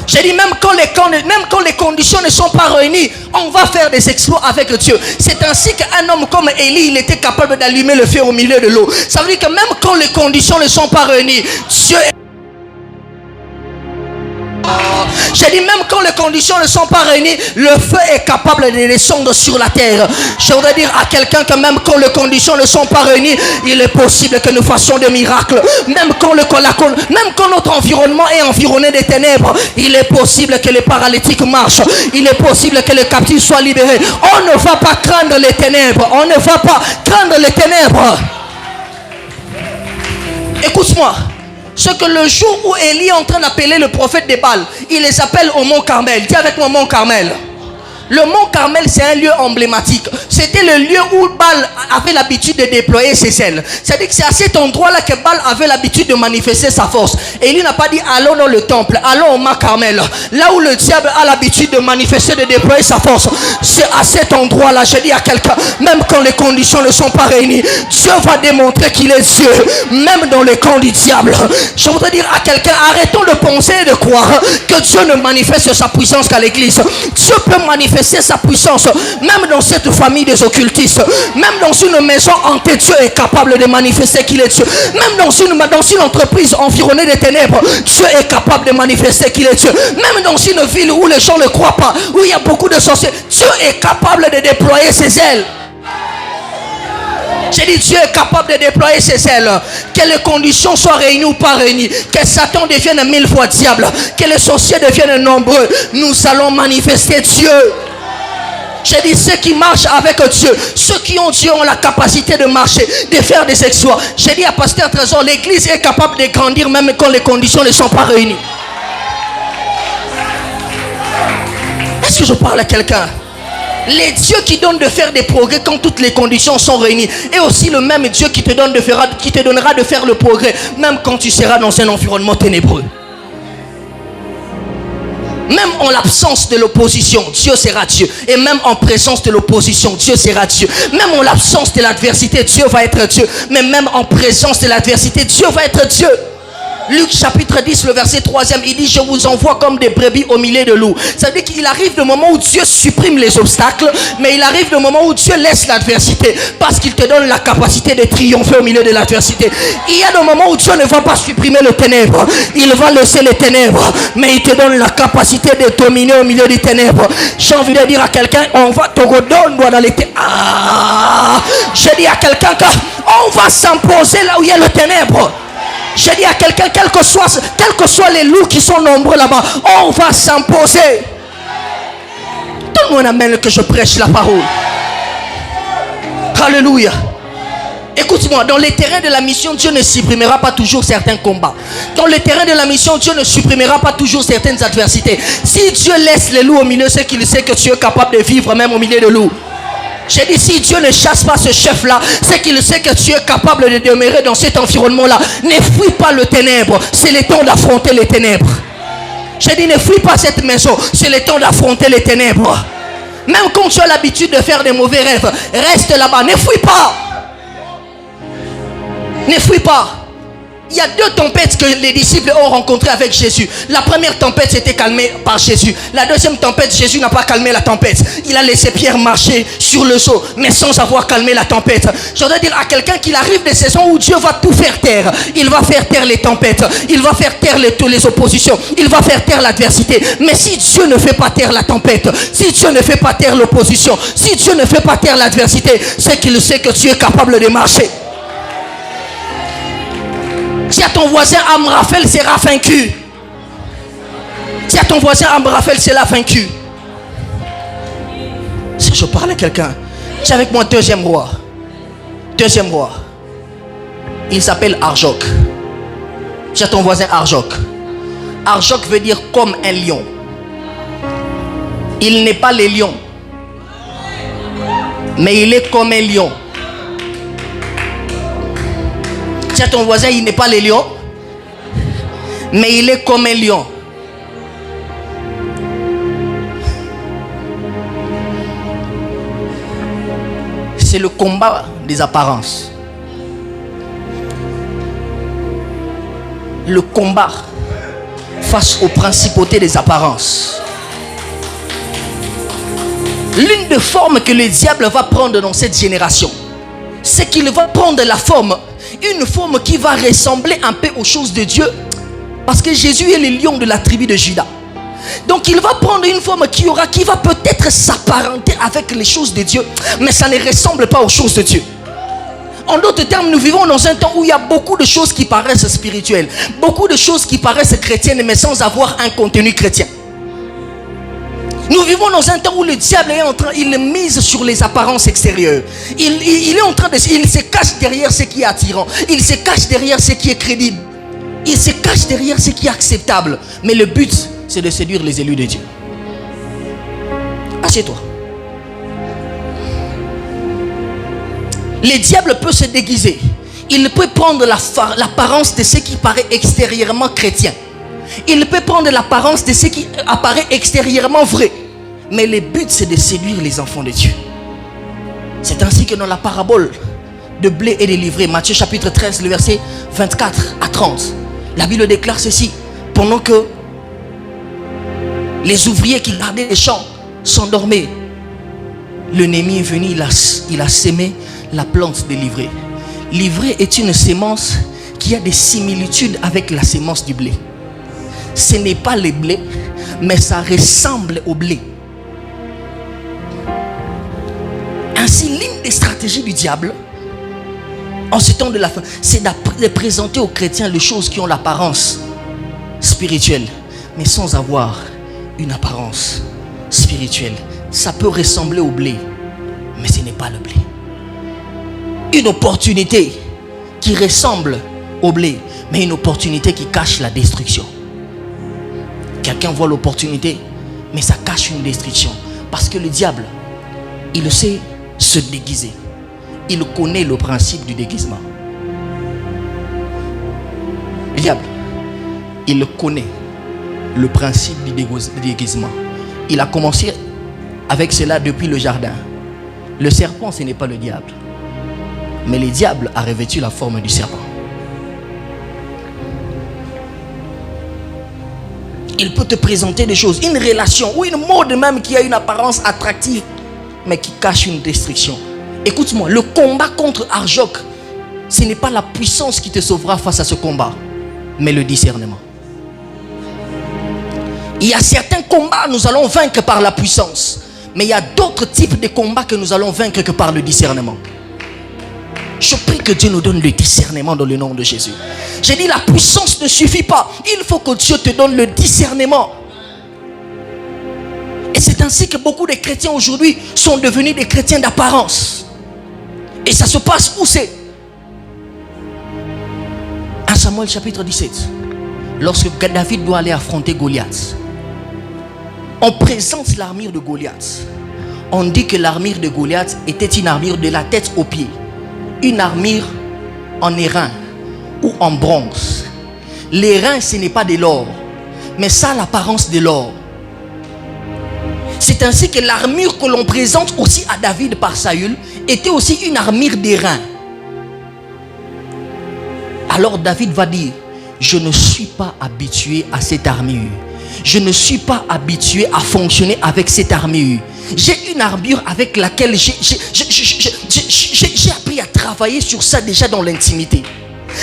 j'ai dit, même quand les conditions ne sont pas réunies, on va faire des exploits avec Dieu. C'est ainsi qu'un homme comme Élie, il était capable d'allumer le feu au milieu de l'eau. Ça veut dire que même quand les conditions ne sont pas réunies, J'ai dit, même quand les conditions ne sont pas réunies, le feu est capable de descendre sur la terre. Je voudrais dire à quelqu'un que même quand les conditions ne sont pas réunies, il est possible que nous fassions des miracles. Même quand notre environnement est environné des ténèbres, il est possible que les paralytiques marchent. Il est possible que les captifs soient libérés. On ne va pas craindre les ténèbres. On ne va pas craindre les ténèbres. Écoute-moi. Ce que le jour où Élie est en train d'appeler le prophète des Baals, il les appelle au mont Carmel. Dis avec moi, mont Carmel. Le mont Carmel, c'est un lieu emblématique. C'était le lieu où Baal avait l'habitude de déployer ses ailes. C'est-à-dire que c'est à cet endroit-là que Baal avait l'habitude de manifester sa force. Et il n'a pas dit allons dans le temple, allons au mont Carmel. Là où le diable a l'habitude de manifester, de déployer sa force. C'est à cet endroit-là, je dis à quelqu'un, même quand les conditions ne sont pas réunies, Dieu va démontrer qu'il est Dieu, même dans les camps du diable. Je voudrais dire à quelqu'un, arrêtons de penser et de croire que Dieu ne manifeste sa puissance qu'à l'église. Dieu peut manifester sa puissance même dans cette famille des occultistes, même dans une maison hantée. Dieu est capable de manifester qu'il est Dieu. Même dans une entreprise environnée des ténèbres, Dieu est capable de manifester qu'il est Dieu. Même dans une ville où les gens ne croient pas, où il y a beaucoup de sorciers, Dieu est capable de déployer ses ailes. J'ai dit, Dieu est capable de déployer ses ailes. Que les conditions soient réunies ou pas réunies, que Satan devienne 1000 fois diable, que les sorciers deviennent nombreux, nous allons manifester Dieu. J'ai dit, ceux qui marchent avec Dieu, ceux qui ont Dieu ont la capacité de marcher, de faire des exploits. J'ai dit à Pasteur Trésor, l'église est capable de grandir même quand les conditions ne sont pas réunies. Est-ce que je parle à quelqu'un? Les dieux qui donnent de faire des progrès quand toutes les conditions sont réunies, et aussi le même Dieu qui te donnera de faire le progrès même quand tu seras dans un environnement ténébreux. Même en l'absence de l'opposition, Dieu sera Dieu. Et même en présence de l'opposition, Dieu sera Dieu. Même en l'absence de l'adversité, Dieu va être Dieu. Mais même en présence de l'adversité, Dieu va être Dieu. Luc chapitre 10, le verset 3e, il dit, je vous envoie comme des brebis au milieu de loups. Ça veut dire qu'il arrive le moment où Dieu supprime les obstacles, mais il arrive le moment où Dieu laisse l'adversité, parce qu'il te donne la capacité de triompher au milieu de l'adversité. Il y a des moments où Dieu ne va pas supprimer les ténèbres, il va laisser les ténèbres, mais il te donne la capacité de dominer au milieu des ténèbres. J'ai envie de dire à quelqu'un, on va te redonner dans les ténèbres. Je dis à quelqu'un qu'on va s'imposer là où il y a les ténèbres. J'ai dit à quelqu'un, quels que soient les loups qui sont nombreux là-bas, on va s'imposer. Donne-moi un amen que je prêche la parole. Alléluia. Écoute-moi, dans les terrains de la mission, Dieu ne supprimera pas toujours certains combats. Dans le terrain de la mission, Dieu ne supprimera pas toujours certaines adversités. Si Dieu laisse les loups au milieu, c'est qu'il sait que tu es capable de vivre même au milieu de loups. J'ai dit, si Dieu ne chasse pas ce chef-là, c'est qu'il sait que tu es capable de demeurer dans cet environnement-là. Ne fuis pas le ténèbre, c'est le temps d'affronter les ténèbres. J'ai dit, ne fuis pas cette maison, c'est le temps d'affronter les ténèbres. Même quand tu as l'habitude de faire des mauvais rêves, reste là-bas, ne fuis pas. Ne fuis pas. Il y a deux tempêtes que les disciples ont rencontrées avec Jésus. La première tempête s'était calmée par Jésus. La deuxième tempête, Jésus n'a pas calmé la tempête. Il a laissé Pierre marcher sur le seau, mais sans avoir calmé la tempête. Je dois dire à quelqu'un qu'il arrive des saisons où Dieu va tout faire taire. Il va faire taire les tempêtes. Il va faire taire les oppositions. Il va faire taire l'adversité. Mais si Dieu ne fait pas taire la tempête, si Dieu ne fait pas taire l'opposition, si Dieu ne fait pas taire l'adversité, c'est qu'il sait que tu es capable de marcher. Si à ton voisin Amraphel sera vaincu. Si à ton voisin Amraphel sera vaincu. Si je parle à quelqu'un, c'est avec moi deuxième roi. Deuxième roi. Il s'appelle Arjoc. Si à ton voisin Arjoc. Arjoc veut dire comme un lion. Il n'est pas le lion, mais il est comme un lion. Si à ton voisin, il n'est pas le lion, mais il est comme un lion. C'est le combat des apparences. Le combat face aux principautés des apparences. L'une des formes que le diable va prendre dans cette génération, c'est qu'il va prendre la forme, une forme qui va ressembler un peu aux choses de Dieu. Parce que Jésus est le lion de la tribu de Juda. Donc il va prendre une forme qui va peut-être s'apparenter avec les choses de Dieu, mais ça ne ressemble pas aux choses de Dieu. En d'autres termes, nous vivons dans un temps où il y a beaucoup de choses qui paraissent spirituelles, beaucoup de choses qui paraissent chrétiennes, mais sans avoir un contenu chrétien. Nous vivons dans un temps où le diable est en train, il mise sur les apparences extérieures. Il est en train il se cache derrière ce qui est attirant. Il se cache derrière ce qui est crédible. Il se cache derrière ce qui est acceptable. Mais le but, c'est de séduire les élus de Dieu. Assieds-toi. Le diable peut se déguiser. Il peut prendre l'apparence de ce qui paraît extérieurement chrétien. Il peut prendre l'apparence de ce qui apparaît extérieurement vrai. Mais le but, c'est de séduire les enfants de Dieu. C'est ainsi que dans la parabole de blé et de livret, Matthieu chapitre 13, le verset 24 à 30, la Bible déclare ceci. Pendant que les ouvriers qui gardaient les champs s'endormaient, l'ennemi est venu, il a sémé la plante de l'ivraie. L'ivraie est une sémence qui a des similitudes avec la sémence du blé. Ce n'est pas le blé, mais ça ressemble au blé. Ainsi, l'une des stratégies du diable, en ce temps de la fin, c'est de présenter aux chrétiens les choses qui ont l'apparence spirituelle, mais sans avoir une apparence spirituelle. Ça peut ressembler au blé, mais ce n'est pas le blé. Une opportunité qui ressemble au blé, mais une opportunité qui cache la destruction. Quelqu'un voit l'opportunité, mais ça cache une destruction. Parce que le diable, il sait se déguiser. Il connaît le principe du déguisement. Le diable, il connaît le principe du déguisement. Il a commencé avec cela depuis le jardin. Le serpent, ce n'est pas le diable. Mais le diable a revêtu la forme du serpent. Il peut te présenter des choses, une relation ou une mode même qui a une apparence attractive, mais qui cache une destruction. Écoute-moi, le combat contre Arjok, ce n'est pas la puissance qui te sauvera face à ce combat, mais le discernement. Il y a certains combats, nous allons vaincre par la puissance, mais il y a d'autres types de combats que nous allons vaincre que par le discernement. Je prie que Dieu nous donne le discernement dans le nom de Jésus. J'ai dit la puissance ne suffit pas. Il faut que Dieu te donne le discernement. Et c'est ainsi que beaucoup de chrétiens aujourd'hui sont devenus des chrétiens d'apparence. Et ça se passe où c'est? 1 Samuel chapitre 17. Lorsque David doit aller affronter Goliath, on présente l'armure de Goliath. On dit que l'armure de Goliath était une armure de la tête aux pieds. Une armure en airain ou en bronze. L'airain, ce n'est pas de l'or, mais ça a l'apparence de l'or. C'est ainsi que l'armure que l'on présente aussi à David par Saül était aussi une armure d'airain. Alors David va dire, je ne suis pas habitué à cette armure. Je ne suis pas habitué à fonctionner avec cette armure. J'ai une armure avec laquelle j'ai appris à travailler sur ça déjà dans l'intimité.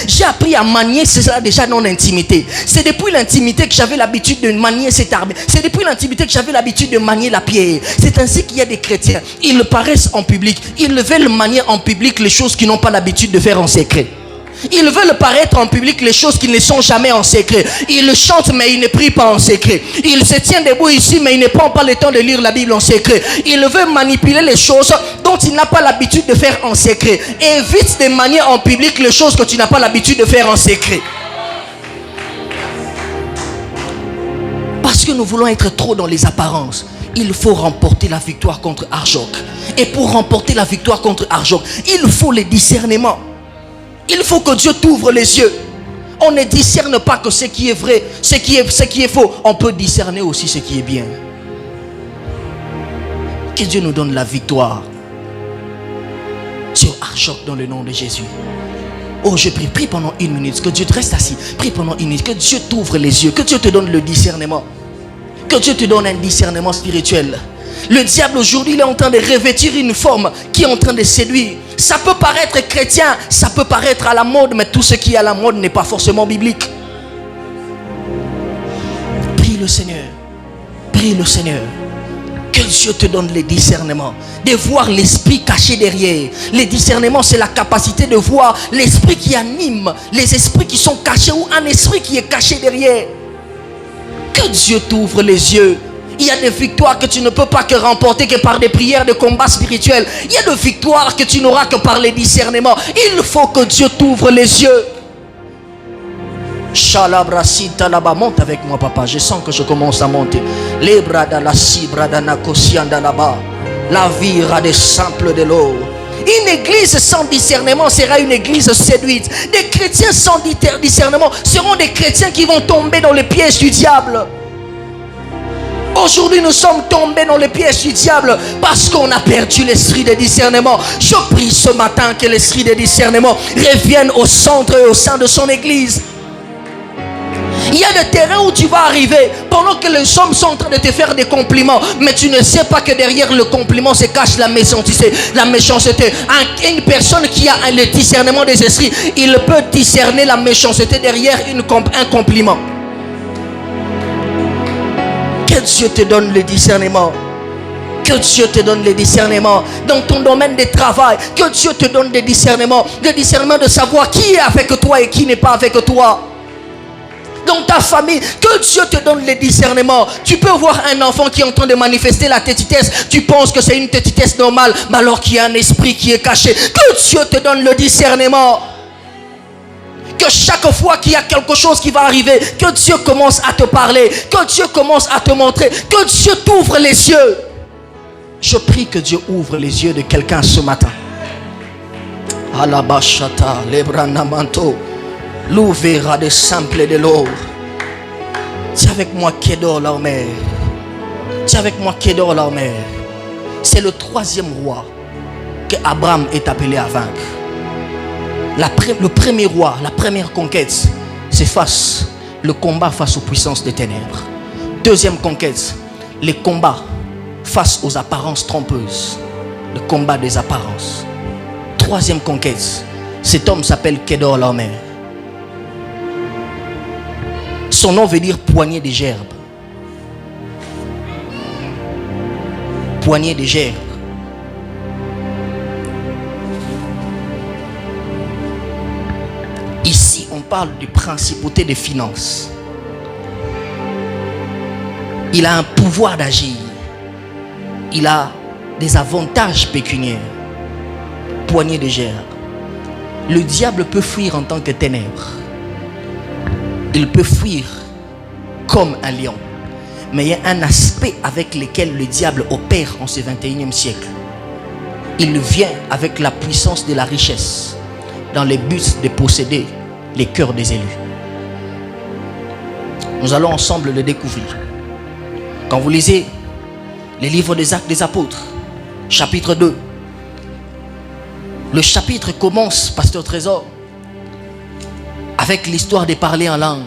J'ai appris à manier cela déjà dans l'intimité. C'est depuis l'intimité que j'avais l'habitude de manier cette armure. C'est depuis l'intimité que j'avais l'habitude de manier la pierre. C'est ainsi qu'il y a des chrétiens. Ils paraissent en public. Ils veulent manier en public les choses qu'ils n'ont pas l'habitude de faire en secret. Ils veulent paraître en public les choses qu'ils ne sont jamais en secret. Ils chantent mais ils ne prient pas en secret. Ils se tiennent debout ici mais ils ne prennent pas le temps de lire la Bible en secret. Ils veulent manipuler les choses dont ils n'ont pas l'habitude de faire en secret. Évite de manier en public les choses que tu n'as pas l'habitude de faire en secret. Parce que nous voulons être trop dans les apparences. Il faut remporter la victoire contre Arjok. Et pour remporter la victoire contre Arjok, il faut le discernement. Il faut que Dieu t'ouvre les yeux. On ne discerne pas que ce qui est vrai, ce qui est faux. On peut discerner aussi ce qui est bien. Que Dieu nous donne la victoire sur Arjok dans le nom de Jésus. Oh, je prie pendant 1 minute. Que Dieu te reste assis. Prie pendant 1 minute. Que Dieu t'ouvre les yeux. Que Dieu te donne le discernement. Que Dieu te donne un discernement spirituel. Le diable aujourd'hui, il est en train de revêtir une forme qui est en train de séduire. Ça peut paraître chrétien, ça peut paraître à la mode, mais tout ce qui est à la mode n'est pas forcément biblique. Prie le Seigneur. Prie le Seigneur. Que Dieu te donne les discernements, de voir l'esprit caché derrière. Les discernements, c'est la capacité de voir l'esprit qui anime, les esprits qui sont cachés ou un esprit qui est caché derrière. Que Dieu t'ouvre les yeux. Il y a des victoires que tu ne peux pas que remporter que par des prières de combat spirituel. Il y a des victoires que tu n'auras que par les discernements. Il faut que Dieu t'ouvre les yeux. Chalabrasita là-bas, monte avec moi, papa. Je sens que je commence à monter. Les bras dans la cibra dans la cosianda là-bas. La vie ira des simples de l'eau. Une église sans discernement sera une église séduite. Des chrétiens sans discernement seront des chrétiens qui vont tomber dans les pièges du diable. Aujourd'hui, nous sommes tombés dans les pièges du diable parce qu'on a perdu l'esprit de discernement. Je prie ce matin que l'esprit de discernement revienne au centre et au sein de son église. Il y a des terrains où tu vas arriver pendant que les hommes sont en train de te faire des compliments, mais tu ne sais pas que derrière le compliment se cache la méchanceté. La méchanceté. Une personne qui a le discernement des esprits, il peut discerner la méchanceté derrière un compliment. Que Dieu te donne le discernement. Que Dieu te donne le discernement dans ton domaine de travail. Que Dieu te donne le discernement de savoir qui est avec toi et qui n'est pas avec toi. Dans ta famille, que Dieu te donne le discernement. Tu peux voir un enfant qui est en train de manifester la tétitesse. Tu penses que c'est une tétitesse normale, mais alors qu'il y a un esprit qui est caché. Que Dieu te donne le discernement. Que chaque fois qu'il y a quelque chose qui va arriver, que Dieu commence à te parler, que Dieu commence à te montrer, que Dieu t'ouvre les yeux. Je prie que Dieu ouvre les yeux de quelqu'un ce matin. Alabashata, lebranamanto, l'ouvrira de simple de l'eau. C'est avec moi Kedor Laomer. C'est avec moi Kedor Laomer. C'est le troisième roi que Abraham est appelé à vaincre. Le premier roi, la première conquête, c'est le combat face aux puissances des ténèbres. Deuxième conquête, les combats face aux apparences trompeuses. Le combat des apparences. Troisième conquête, cet homme s'appelle Kedor Laomer. Son nom veut dire poignée de gerbes. Poignée de gerbes. Ici, on parle de principauté des finances. Il a un pouvoir d'agir. Il a des avantages pécuniaires. Poignée de gerbes. Le diable peut fuir en tant que ténèbres. Il peut fuir comme un lion. Mais il y a un aspect avec lequel le diable opère en ce 21e siècle. Il vient avec la puissance de la richesse dans le but de posséder les cœurs des élus. Nous allons ensemble le découvrir. Quand vous lisez les livres des Actes des Apôtres, chapitre 2, le chapitre commence, Pasteur Trésor, avec l'histoire de parler en langue.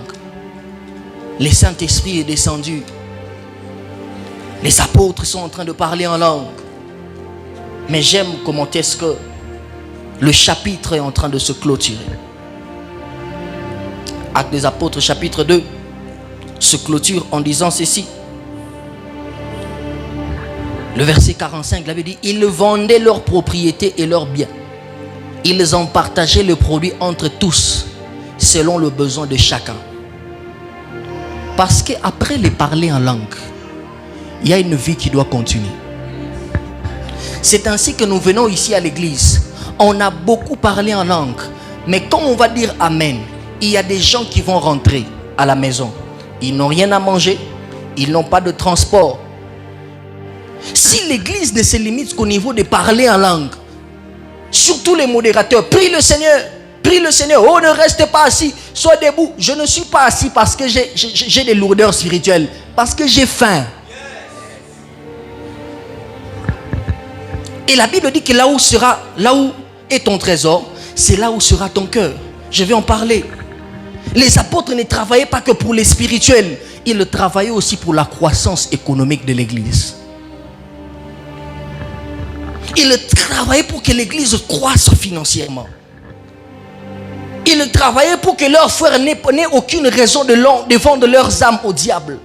Le Saint-Esprit est descendu. Les apôtres sont en train de parler en langue. Mais j'aime comment est-ce que le chapitre est en train de se clôturer. Actes des Apôtres, chapitre 2, se clôture en disant ceci. Le verset 45, il avait dit, ils vendaient leurs propriétés et leurs biens. Ils en partageaient le produit entre tous, selon le besoin de chacun. Parce qu'après les parler en langue, il y a une vie qui doit continuer. C'est ainsi que nous venons ici à l'église. On a beaucoup parlé en langue, mais quand on va dire Amen, il y a des gens qui vont rentrer à la maison. Ils n'ont rien à manger, ils n'ont pas de transport. Si l'église ne se limite qu'au niveau de parler en langue, surtout les modérateurs, prie le Seigneur. Prie le Seigneur, oh ne reste pas assis, sois debout. Je ne suis pas assis parce que j'ai des lourdeurs spirituelles, parce que j'ai faim. Et la Bible dit que là où est ton trésor, c'est là où sera ton cœur. Je vais en parler. Les apôtres ne travaillaient pas que pour les spirituels, ils travaillaient aussi pour la croissance économique de l'église. Ils travaillaient pour que l'église croisse financièrement. Ils travaillaient pour que leurs frères n'aient aucune raison de vendre leurs âmes au diable.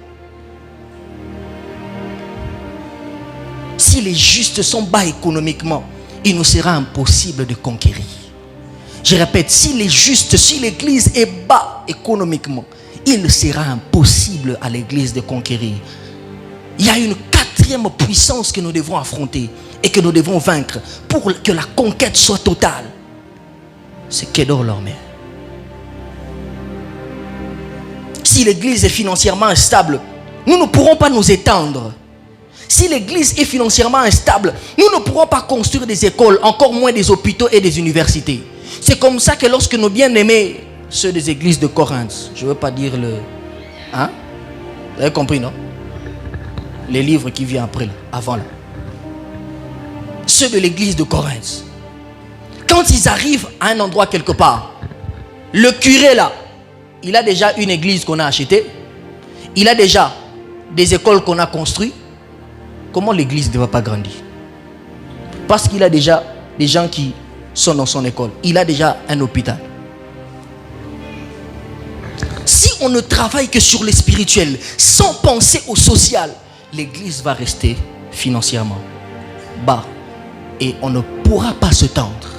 si les justes sont bas économiquement, il nous sera impossible de conquérir. Je répète, si les justes, si l'église est bas économiquement, il sera impossible à l'église de conquérir. Il y a une quatrième puissance que nous devons affronter et que nous devons vaincre pour que la conquête soit totale. C'est Kedorlaomer. Si l'église est financièrement instable, nous ne pourrons pas nous étendre. Si l'église est financièrement instable, nous ne pourrons pas construire des écoles, encore moins des hôpitaux et des universités. C'est comme ça que lorsque nos bien-aimés, ceux des églises de Corinthe, je ne veux pas dire le... Hein? Vous avez compris, non? Les livres qui viennent après, là, avant là. Ceux de l'église de Corinthe, quand ils arrivent à un endroit quelque part, le curé là, il a déjà une église qu'on a achetée, il a déjà des écoles qu'on a construites. Comment l'église ne va pas grandir? Parce qu'il a déjà des gens qui sont dans son école. Il a déjà un hôpital. Si on ne travaille que sur le spirituel, sans penser au social, l'église va rester financièrement bas. Et on ne pourra pas se tendre.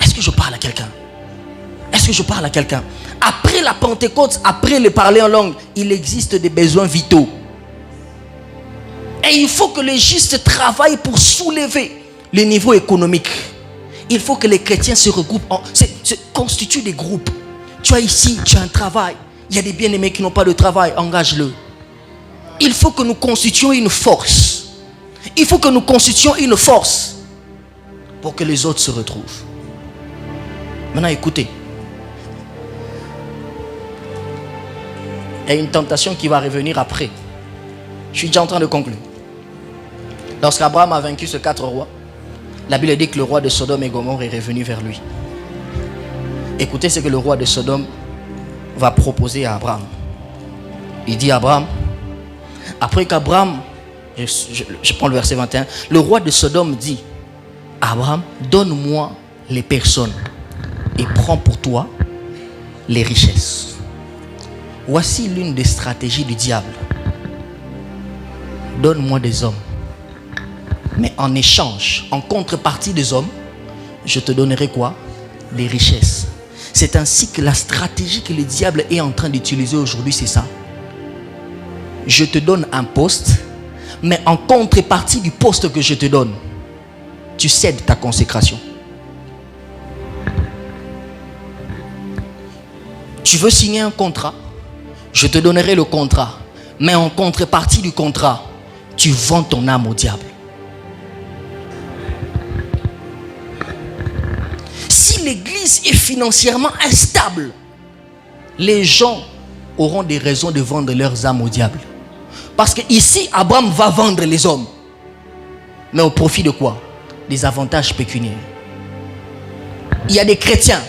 Est-ce que je parle à quelqu'un? Est-ce que je parle à quelqu'un? Après la Pentecôte, après le parler en langue, il existe des besoins vitaux. Et il faut que les justes travaillent pour soulever le niveau économique. Il faut que les chrétiens se regroupent, se constituent des groupes. Tu as ici, tu as un travail. Il y a des bien-aimés qui n'ont pas de travail, engage-le. Il faut que nous constituions une force. Il faut que nous constituions une force pour que les autres se retrouvent. Maintenant, écoutez. Il y a une tentation qui va revenir après. Je suis déjà en train de conclure. Lorsqu'Abraham a vaincu ces 4 rois, la Bible dit que le roi de Sodome et Gomorrhe est revenu vers lui. Écoutez ce que le roi de Sodome va proposer à Abraham. Il dit à Abraham, après qu'Abraham, je prends le verset 21, le roi de Sodome dit à Abraham, donne-moi les personnes et prends pour toi les richesses. Voici l'une des stratégies du diable. Donne-moi des hommes. Mais en échange, en contrepartie des hommes, je te donnerai quoi? Des richesses. C'est ainsi que la stratégie que le diable est en train d'utiliser aujourd'hui, c'est ça. Je te donne un poste, mais en contrepartie du poste que je te donne, tu cèdes ta consécration. Tu veux signer un contrat? Je te donnerai le contrat, mais en contrepartie du contrat, tu vends ton âme au diable. Si l'église est financièrement instable, les gens auront des raisons de vendre leurs âmes au diable. Parce que ici, Abraham va vendre les hommes. Mais au profit de quoi? Des avantages pécuniaires. Il y a des chrétiens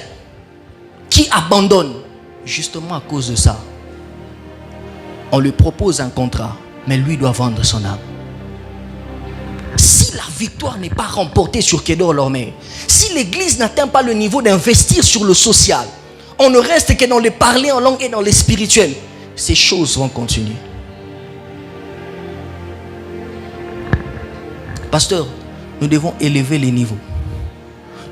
qui abandonnent justement à cause de ça. On lui propose un contrat, mais lui doit vendre son âme. Si la victoire n'est pas remportée sur Kedorlaomer, si l'église n'atteint pas le niveau d'investir sur le social, on ne reste que dans les parler en langue et dans les spirituels, ces choses vont continuer. Pasteur, nous devons élever les niveaux.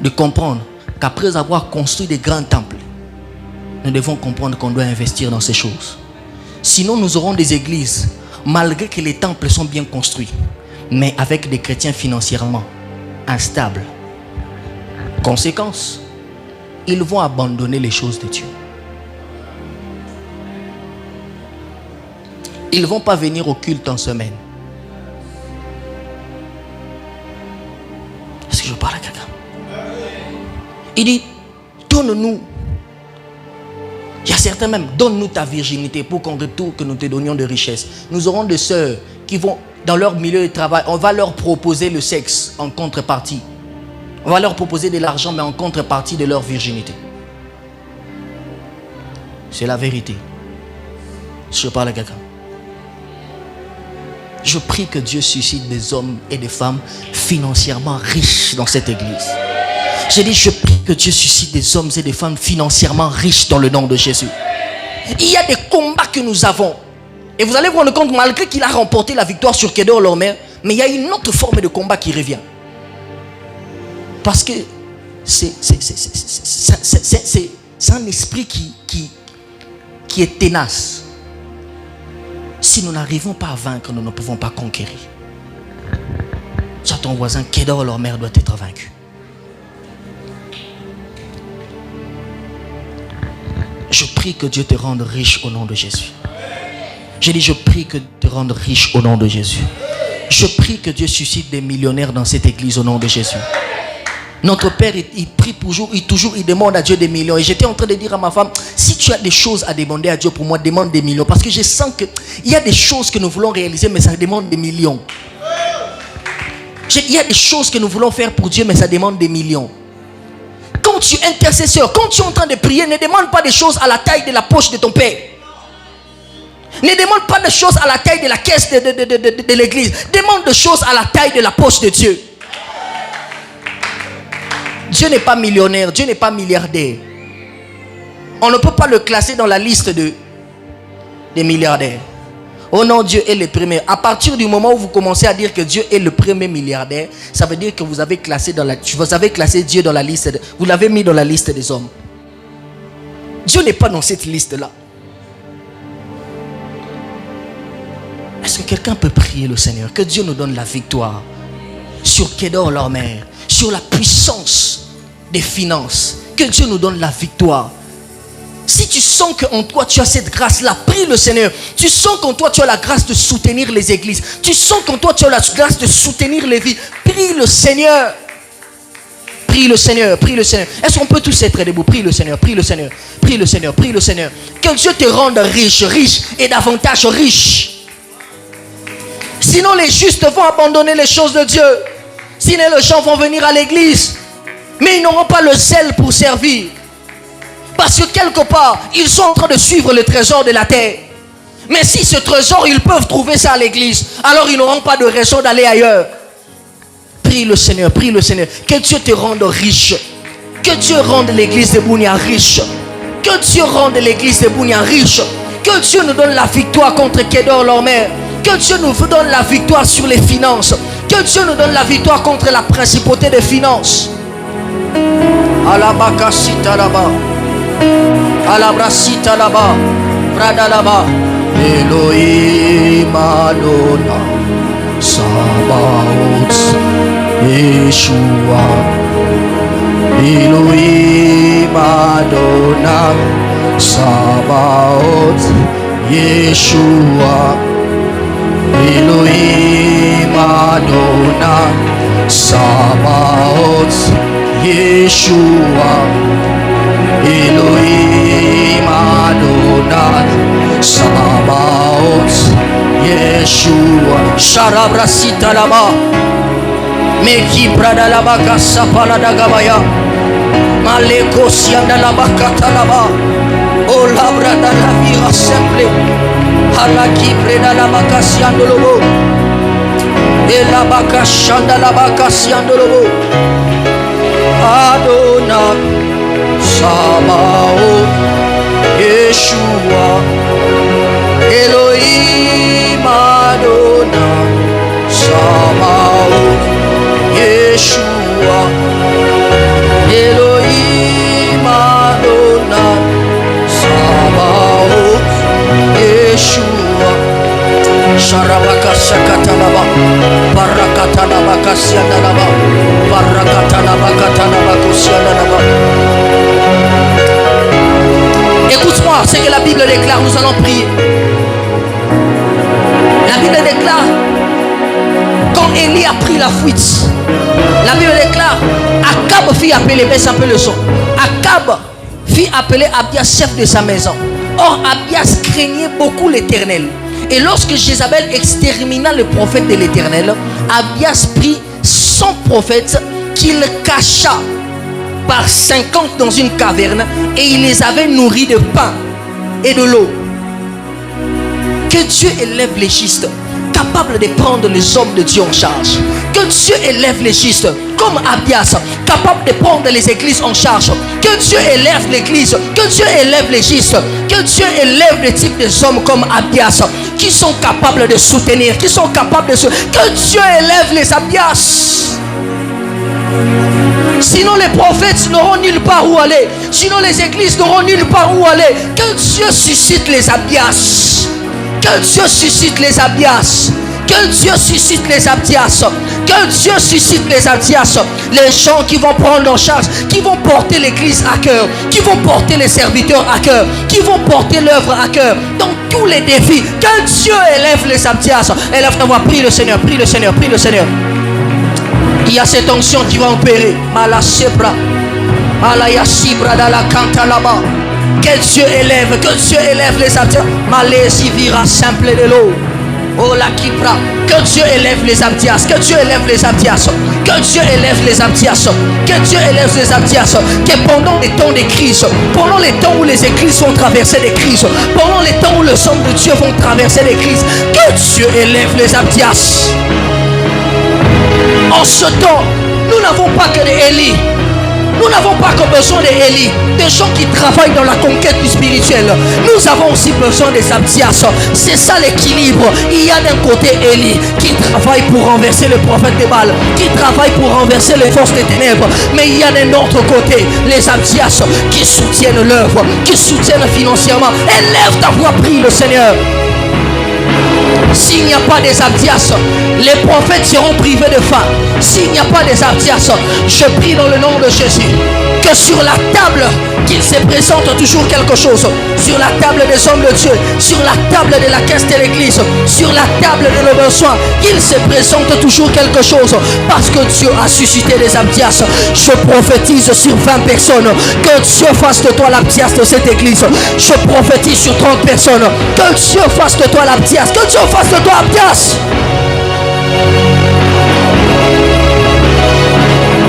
De comprendre qu'après avoir construit des grands temples, nous devons comprendre qu'on doit investir dans ces choses. Sinon, nous aurons des églises, malgré que les temples sont bien construits, mais avec des chrétiens financièrement instables. Conséquence, ils vont abandonner les choses de Dieu. Ils ne vont pas venir au culte en semaine. Est-ce que je parle à quelqu'un? Il dit, donne-nous. Il y a certains même, donne-nous ta virginité pour qu'en retour que nous te donnions de richesses. Nous aurons des sœurs qui vont dans leur milieu de travail, on va leur proposer le sexe en contrepartie. On va leur proposer de l'argent, mais en contrepartie de leur virginité. C'est la vérité. Je parle à quelqu'un. Je prie que Dieu suscite des hommes et des femmes financièrement riches dans cette église. J'ai dit, je prie que Dieu suscite des hommes et des femmes financièrement riches dans le nom de Jésus. Il y a des combats que nous avons Et vous allez vous rendre compte, malgré qu'il a remporté la victoire sur Kedorlaomer, mais il y a une autre forme de combat qui revient. Parce que c'est un esprit qui est tenace. Si nous n'arrivons pas à vaincre, nous ne pouvons pas conquérir. Dis à ton voisin, Kedorlaomer doit être vaincu. Je prie que Dieu te rende riche au nom de Jésus. J'ai dit, je prie que Dieu te rende riche au nom de Jésus. Je prie que Dieu suscite des millionnaires dans cette église au nom de Jésus. Notre Père, il prie toujours, il demande à Dieu des millions. Et j'étais en train de dire à ma femme, si tu as des choses à demander à Dieu pour moi, demande des millions. Parce que je sens qu'il y a des choses que nous voulons réaliser, mais ça demande des millions. Il y a des choses que nous voulons faire pour Dieu, mais ça demande des millions. Quand tu es intercesseur, quand tu es en train de prier, ne demande pas des choses à la taille de la poche de ton Père. Ne demande pas des choses à la taille de la caisse de l'église. Demande des choses à la taille de la poche de Dieu. Dieu n'est pas millionnaire, Dieu n'est pas milliardaire. On ne peut pas le classer dans la liste des milliardaires. Oh non, Dieu est le premier. À partir du moment où vous commencez à dire que Dieu est le premier milliardaire, ça veut dire que vous avez classé Dieu dans la liste, vous l'avez mis dans la liste des hommes. Dieu n'est pas dans cette liste-là. Est-ce que quelqu'un peut prier le Seigneur que Dieu nous donne la victoire sur Kedorlaomer, sur la puissance des finances, que Dieu nous donne la victoire. Si tu sens qu'en toi tu as cette grâce-là, prie le Seigneur. Tu sens qu'en toi tu as la grâce de soutenir les églises. Tu sens qu'en toi tu as la grâce de soutenir les vies. Prie le Seigneur. Prie le Seigneur, prie le Seigneur. Est-ce qu'on peut tous être debout? Prie le Seigneur, prie le Seigneur, prie le Seigneur, prie le Seigneur. Que Dieu te rende riche, riche et davantage riche. Sinon les justes vont abandonner les choses de Dieu. Sinon les gens vont venir à l'église, mais ils n'auront pas le zèle pour servir. Parce que quelque part, ils sont en train de suivre le trésor de la terre. Mais si ce trésor, ils peuvent trouver ça à l'église, alors ils n'auront pas de raison d'aller ailleurs. Prie le Seigneur, prie le Seigneur. Que Dieu te rende riche. Que Dieu rende l'église de Bunia riche. Que Dieu rende l'église de Bunia riche. Que Dieu nous donne la victoire contre Kedorlaomer. Que Dieu nous donne la victoire sur les finances. Que Dieu nous donne la victoire contre la principauté des finances. Alabakasita là-bas. Alabrasita là-bas. Prada là-bas. Elohim Adonai Sabaoth Yeshua. Elohim Adonai Sabaoth Yeshua. Elohim Adonai Sabaoth Yeshua. Elohim Adonai Sabaoth Yeshua. Sharabrasita laba Meki prada laba kasapala dagabaya Maleko sianda laba katalaba. Oh labra da la vie simple. Halaki preda laba kasiando lobo. La baka shanda la baka siando lobo. Adonai Sabaoth Yeshua. Elohim Adonai Sabaoth Yeshua. Elohim Adonai Sabaoth Yeshua. Sharabaka shakatalaba Barakatalaba kasiandalaba Barakatalaba katalaba kusiandalaba. Écoute-moi, c'est que la Bible déclare, nous allons prier. La Bible déclare, quand Élie a pris la fuite, la Bible déclare, Akab fit appeler, baisse un peu le son. Akab fit appeler Abias, chef de sa maison. Or Abias craignait beaucoup l'Éternel. Et lorsque Jézabel extermina le prophète de l'Éternel, Abias prit 100 prophètes qu'il cacha par 50 dans une caverne et il les avait nourris de pain et de l'eau. Que Dieu élève les justes, capables de prendre les hommes de Dieu en charge. Que Dieu élève les justes, comme Abias, capable de prendre les églises en charge. Que Dieu élève l'église, que Dieu élève les justes, que Dieu élève le type des hommes comme Abias. qui sont capables de soutenir, qui sont capables de se... Que Dieu élève les Abias. Sinon les prophètes n'auront nulle part où aller. Sinon les églises n'auront nulle part où aller. Que Dieu suscite les Abias. Que Dieu suscite les Abias. Que Dieu suscite les Abdias. Que Dieu suscite les Abdias. Les gens qui vont prendre en charge, qui vont porter l'église à cœur, qui vont porter les serviteurs à cœur, qui vont porter l'œuvre à cœur. Dans tous les défis, que Dieu élève les Abdias. Élève ta voix, prie le Seigneur, prie le Seigneur, prie le Seigneur. Il y a cette onction qui va opérer. Malasebra, Malayasibra dans la canta là-bas. Que Dieu élève les Abdias. Malaisie vira simple de l'eau. Oh la Kipra, que Dieu élève les Abdias, que Dieu élève les Abdias, que Dieu élève les Abdias, que Dieu élève les Abdias, que pendant les temps de crise, pendant les temps où les églises vont traverser des crises, pendant les temps où le sang de Dieu vont traverser des crises, que Dieu élève les Abdias. En ce temps, nous n'avons pas que des Élie. Nous n'avons pas que besoin d'Élie, des gens qui travaillent dans la conquête du spirituel. Nous avons aussi besoin des Abdias. C'est ça l'équilibre. Il y a d'un côté Élie qui travaille pour renverser le prophète de Baal, qui travaille pour renverser les forces des ténèbres. Mais il y a d'un autre côté les Abdias qui soutiennent l'œuvre, qui soutiennent financièrement. Élève ta voix, prie le Seigneur. S'il n'y a pas des Abdias, les prophètes seront privés de faim. S'il n'y a pas des Abdias, je prie dans le nom de Jésus que sur la table, qu'il se présente toujours quelque chose. Sur la table des hommes de Dieu, sur la table de la caisse de l'église, sur la table de nos besoins, qu'il se présente toujours quelque chose. Parce que Dieu a suscité des Abdias. Je prophétise sur 20 personnes que Dieu fasse de toi l'Abdias de cette église. Je prophétise sur 30 personnes que Dieu fasse de toi l'Abdias. Que Dieu fasse de toi Abdias.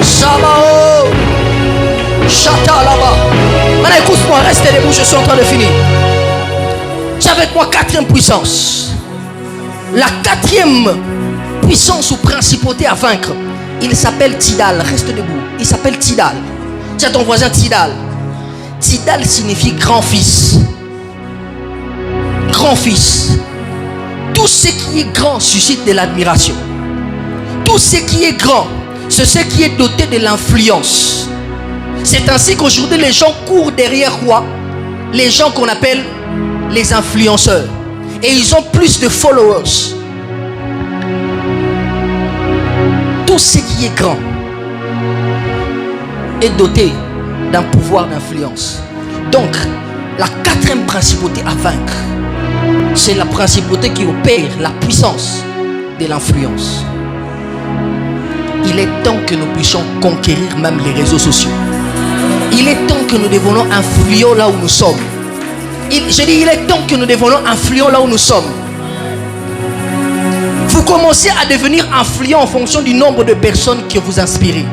Sabao, chata là-bas. Maintenant écoute-moi, restez debout, je suis en train de finir. C'est avec moi quatrième puissance. La quatrième puissance ou principauté à vaincre, il s'appelle Tidal. Reste debout, il s'appelle Tidal. Dis à ton voisin Tidal. Tidal signifie grand-fils. Grand-fils. Tout ce qui est grand suscite de l'admiration. Tout ce qui est grand, c'est ce qui est doté de l'influence. C'est ainsi qu'aujourd'hui les gens courent derrière quoi? Les gens qu'on appelle les influenceurs. Et ils ont plus de followers. Tout ce qui est grand est doté d'un pouvoir d'influence. Donc, la quatrième principauté à vaincre, c'est la principauté qui opère la puissance de l'influence. Il est temps que nous puissions conquérir même les réseaux sociaux. Il est temps que nous devenions influents là où nous sommes. Je dis, il est temps que nous devenions influents là où nous sommes. Vous commencez à devenir influent en fonction du nombre de personnes que vous inspirez.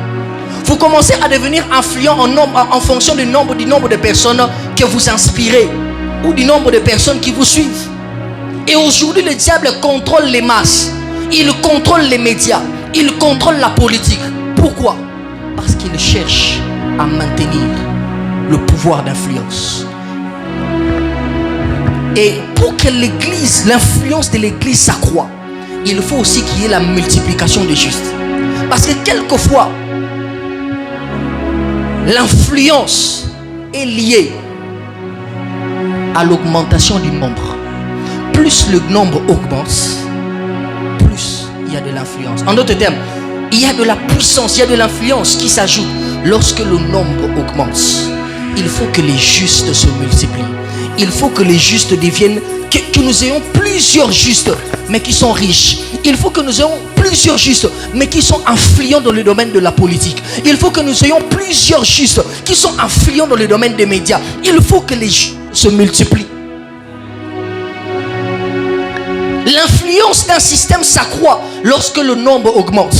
Vous commencez à devenir influent en fonction du nombre de personnes que vous inspirez ou du nombre de personnes qui vous suivent. Et aujourd'hui, le diable contrôle les masses. Il contrôle les médias. Il contrôle la politique. Pourquoi? Parce qu'il cherche à maintenir le pouvoir d'influence. Et pour que l'église, l'influence de l'église s'accroît, il faut aussi qu'il y ait la multiplication des justes. Parce que quelquefois, l'influence est liée à l'augmentation du nombre. Plus le nombre augmente, plus il y a de l'influence. En d'autres termes, il y a de la puissance, il y a de l'influence qui s'ajoute lorsque le nombre augmente. Il faut que les justes se multiplient. Il faut que les justes deviennent, que nous ayons plusieurs justes, mais qui sont riches. Il faut que nous ayons plusieurs justes, mais qui sont influents dans le domaine de la politique. Il faut que nous ayons plusieurs justes, qui sont influents dans le domaine des médias. Il faut que les justes se multiplient. L'influence d'un système s'accroît lorsque le nombre augmente.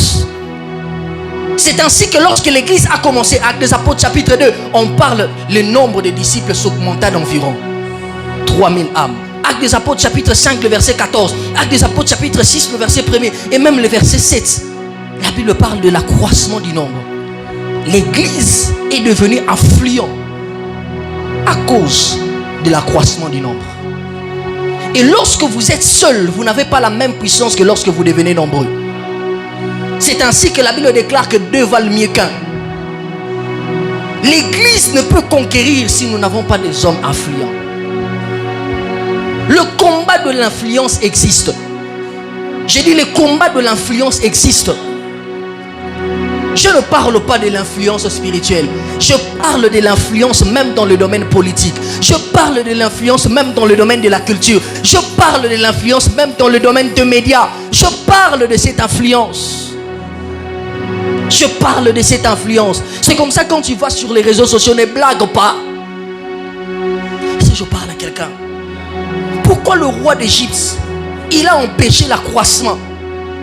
C'est ainsi que lorsque l'église a commencé, Actes des Apôtres chapitre 2, on parle, le nombre de disciples s'augmenta d'environ 3000 âmes. Actes des Apôtres chapitre 5, le verset 14. Actes des Apôtres chapitre 6, le verset 1er. Et même le verset 7. La Bible parle de l'accroissement du nombre. L'église est devenue influente à cause de l'accroissement du nombre. Et lorsque vous êtes seul, vous n'avez pas la même puissance que lorsque vous devenez nombreux. C'est ainsi que la Bible déclare que deux valent mieux qu'un. L'église ne peut conquérir si nous n'avons pas des hommes influents. Le combat de l'influence existe. J'ai dit le combat de l'influence existe. Je ne parle pas de l'influence spirituelle. Je parle de l'influence même dans le domaine politique. Je parle de l'influence même dans le domaine de la culture. Je parle de l'influence même dans le domaine des médias. Je parle de cette influence. Je parle de cette influence. C'est comme ça quand tu vas sur les réseaux sociaux, ne blague pas. Si je parle à quelqu'un, pourquoi le roi d'Égypte, il a empêché l'accroissement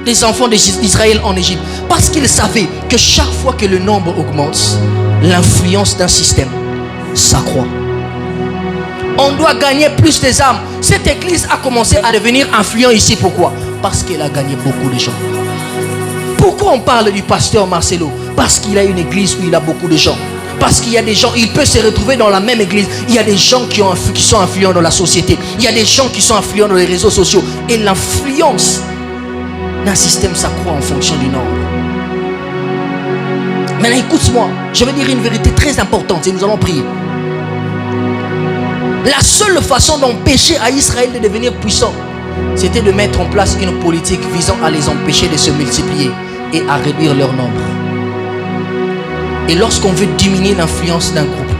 des enfants d'Israël en Égypte? Parce qu'il savait que chaque fois que le nombre augmente, l'influence d'un système s'accroît. On doit gagner plus des âmes. Cette église a commencé à devenir influente ici. Pourquoi? Parce qu'elle a gagné beaucoup de gens. Pourquoi on parle du pasteur Marcelo? Parce qu'il a une église où il a beaucoup de gens. Parce qu'il y a des gens, il peut se retrouver dans la même église. Il y a des gens qui sont influents dans la société. Il y a des gens qui sont influents dans les réseaux sociaux. Et l'influence d'un système s'accroît en fonction du nombre. Maintenant écoute-moi, je vais dire une vérité très importante et nous allons prier. La seule façon d'empêcher à Israël de devenir puissant, c'était de mettre en place une politique visant à les empêcher de se multiplier et à réduire leur nombre. Et lorsqu'on veut diminuer l'influence d'un groupe,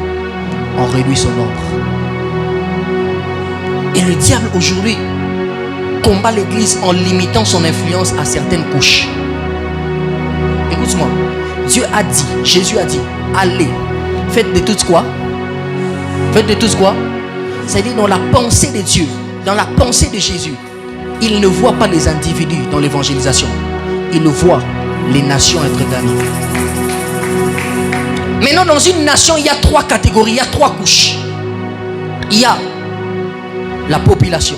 on réduit son nombre. Et le diable aujourd'hui combat l'église en limitant son influence à certaines couches. Écoute-moi, Dieu a dit, Jésus a dit, allez, faites de toutes quoi? Faites de toutes quoi? C'est-à-dire dans la pensée de Dieu, dans la pensée de Jésus, il ne voit pas les individus dans l'évangélisation. Il voit les nations être gagnées. Maintenant, dans une nation, il y a trois catégories, il y a trois couches. Il y a la population,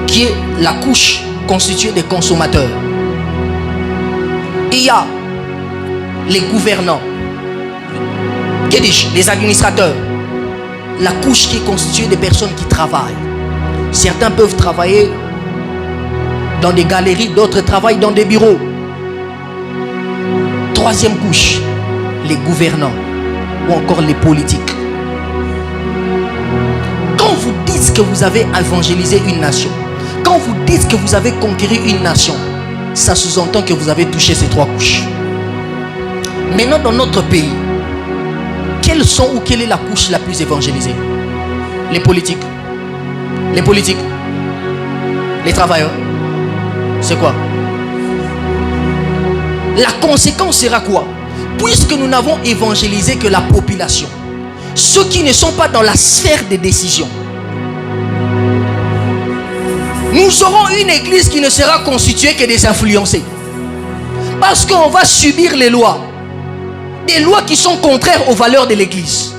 qui est la couche constituée des consommateurs. Il y a les gouvernants, que dis-je, les administrateurs. La couche qui est constituée des personnes qui travaillent. Certains peuvent travailler dans des galeries, d'autres travaillent dans des bureaux. Troisième couche, les gouvernants ou encore les politiques. Quand vous dites que vous avez évangélisé une nation, quand vous dites que vous avez conquéri une nation, ça sous-entend que vous avez touché ces trois couches. Maintenant, dans notre pays, quelles sont ou quelle est la couche la plus évangélisée? Les politiques. Les politiques. Les travailleurs. C'est quoi? La conséquence sera quoi? Puisque nous n'avons évangélisé que la population, ceux qui ne sont pas dans la sphère des décisions, nous aurons une église qui ne sera constituée que des influencés. Parce qu'on va subir les lois. Des lois qui sont contraires aux valeurs de l'église.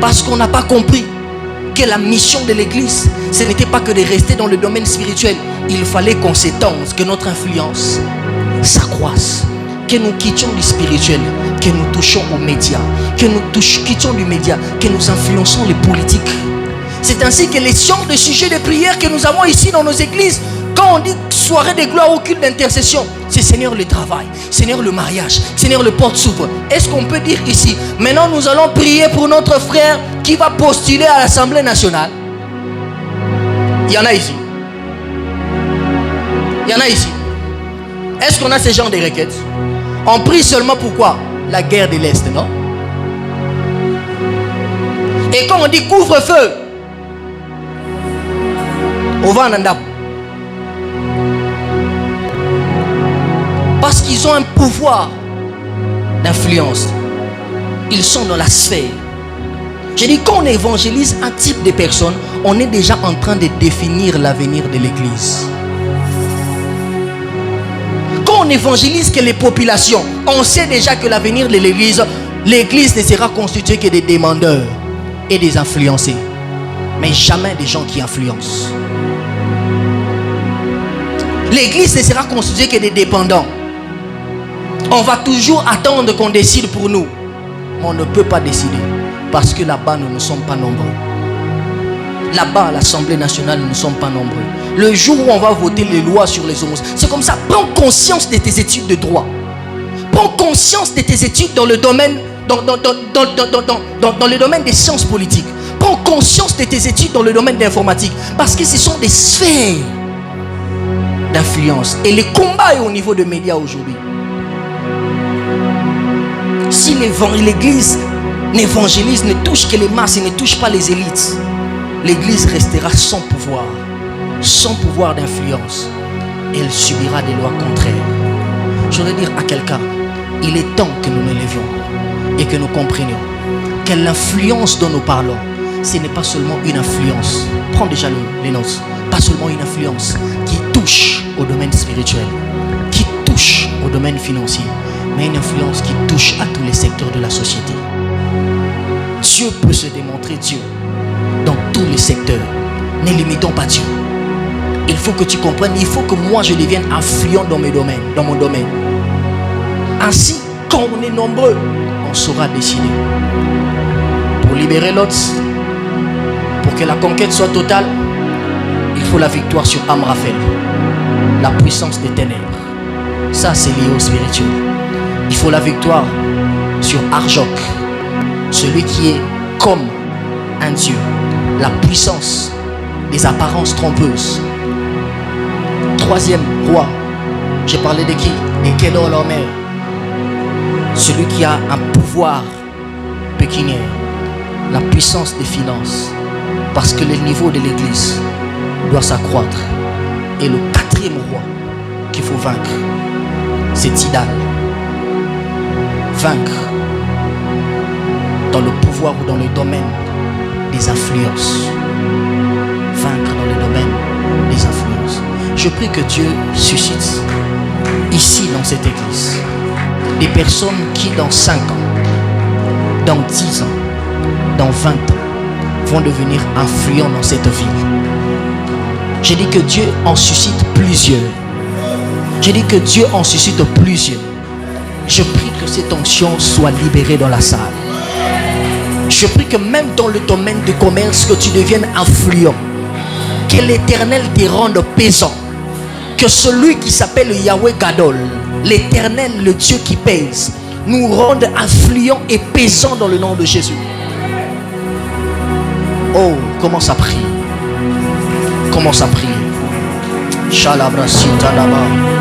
Parce qu'on n'a pas compris que la mission de l'église, ce n'était pas que de rester dans le domaine spirituel. Il fallait qu'on s'étende, que notre influence s'accroisse, que nous quittions du spirituel, que nous touchions aux médias, que nous quittions du média, que nous influençons les politiques. C'est ainsi que les genres de sujets de prière que nous avons ici dans nos églises, quand on dit soirée de gloire au culte d'intercession, c'est Seigneur le travail, Seigneur le mariage, Seigneur le porte s'ouvre. Est-ce qu'on peut dire ici, maintenant nous allons prier pour notre frère qui va postuler à l'Assemblée nationale? Il y en a ici. Il y en a ici. Est-ce qu'on a ce genre de requêtes? On prie seulement pourquoi? La guerre de l'Est, non? Et quand on dit couvre-feu, on va en Andap. Parce qu'ils ont un pouvoir d'influence. Ils sont dans la sphère. Je dis, quand on évangélise un type de personne, on est déjà en train de définir l'avenir de l'église. Quand on évangélise que les populations, on sait déjà que l'avenir de l'église ne sera constitué que des demandeurs et des influencés, mais jamais des gens qui influencent. L'église ne sera constituée que des dépendants. On va toujours attendre qu'on décide pour nous, mais on ne peut pas décider. Parce que là-bas, nous ne sommes pas nombreux. Là-bas, à l'Assemblée nationale, nous ne sommes pas nombreux. Le jour où on va voter les lois sur les homosexuels, c'est comme ça. Prends conscience de tes études de droit. Prends conscience de tes études dans le domaine, dans le domaine des sciences politiques. Prends conscience de tes études dans le domaine de l'informatique. Parce que ce sont des sphères d'influence. Et le combat est au niveau des médias aujourd'hui. Si l'église n'évangélise, ne touche que les masses et ne touche pas les élites, l'église restera sans pouvoir d'influence. Et elle subira des lois contraires. Je voudrais dire à quelqu'un, il est temps que nous nous levions et que nous comprenions que l'influence dont nous parlons, ce n'est pas seulement une influence. Prends déjà les notes. Pas seulement une influence qui touche au domaine spirituel, qui touche au domaine financier, mais une influence qui touche à tous les secteurs de la société. Dieu peut se démontrer Dieu dans tous les secteurs. Ne limitons pas Dieu. Il faut que tu comprennes, il faut que moi je devienne influent dans mon domaine. Ainsi, quand on est nombreux, on saura décider. Pour libérer l'autre, pour que la conquête soit totale, il faut la victoire sur Amraphel, la puissance des ténèbres. Ça, c'est lié au spirituel. Il faut la victoire sur Arjok, celui qui est comme un Dieu, la puissance des apparences trompeuses. Troisième roi, j'ai parlé de qui? De Kedorlaomer, celui qui a un pouvoir pécuniaire, la puissance des finances, parce que le niveau de l'église doit s'accroître. Et le quatrième roi qu'il faut vaincre, c'est Tidal. Vaincre dans le pouvoir ou dans le domaine des influences. Vaincre dans le domaine des influences. Je prie que Dieu suscite ici dans cette église des personnes qui dans 5 ans, dans 10 ans, dans 20 ans vont devenir influents dans cette ville. J'ai dit que Dieu en suscite plusieurs. J'ai dit que Dieu en suscite plusieurs. Je prie que cette onction soit libérée dans la salle. Je prie que même dans le domaine du commerce, que tu deviennes influent. Que l'Éternel te rende pesant. Que celui qui s'appelle Yahweh Gadol, l'Éternel, le Dieu qui pèse, nous rende influents et pesants dans le nom de Jésus. Oh, commence à prier. Commence à prier. Shalabra Sita Daba.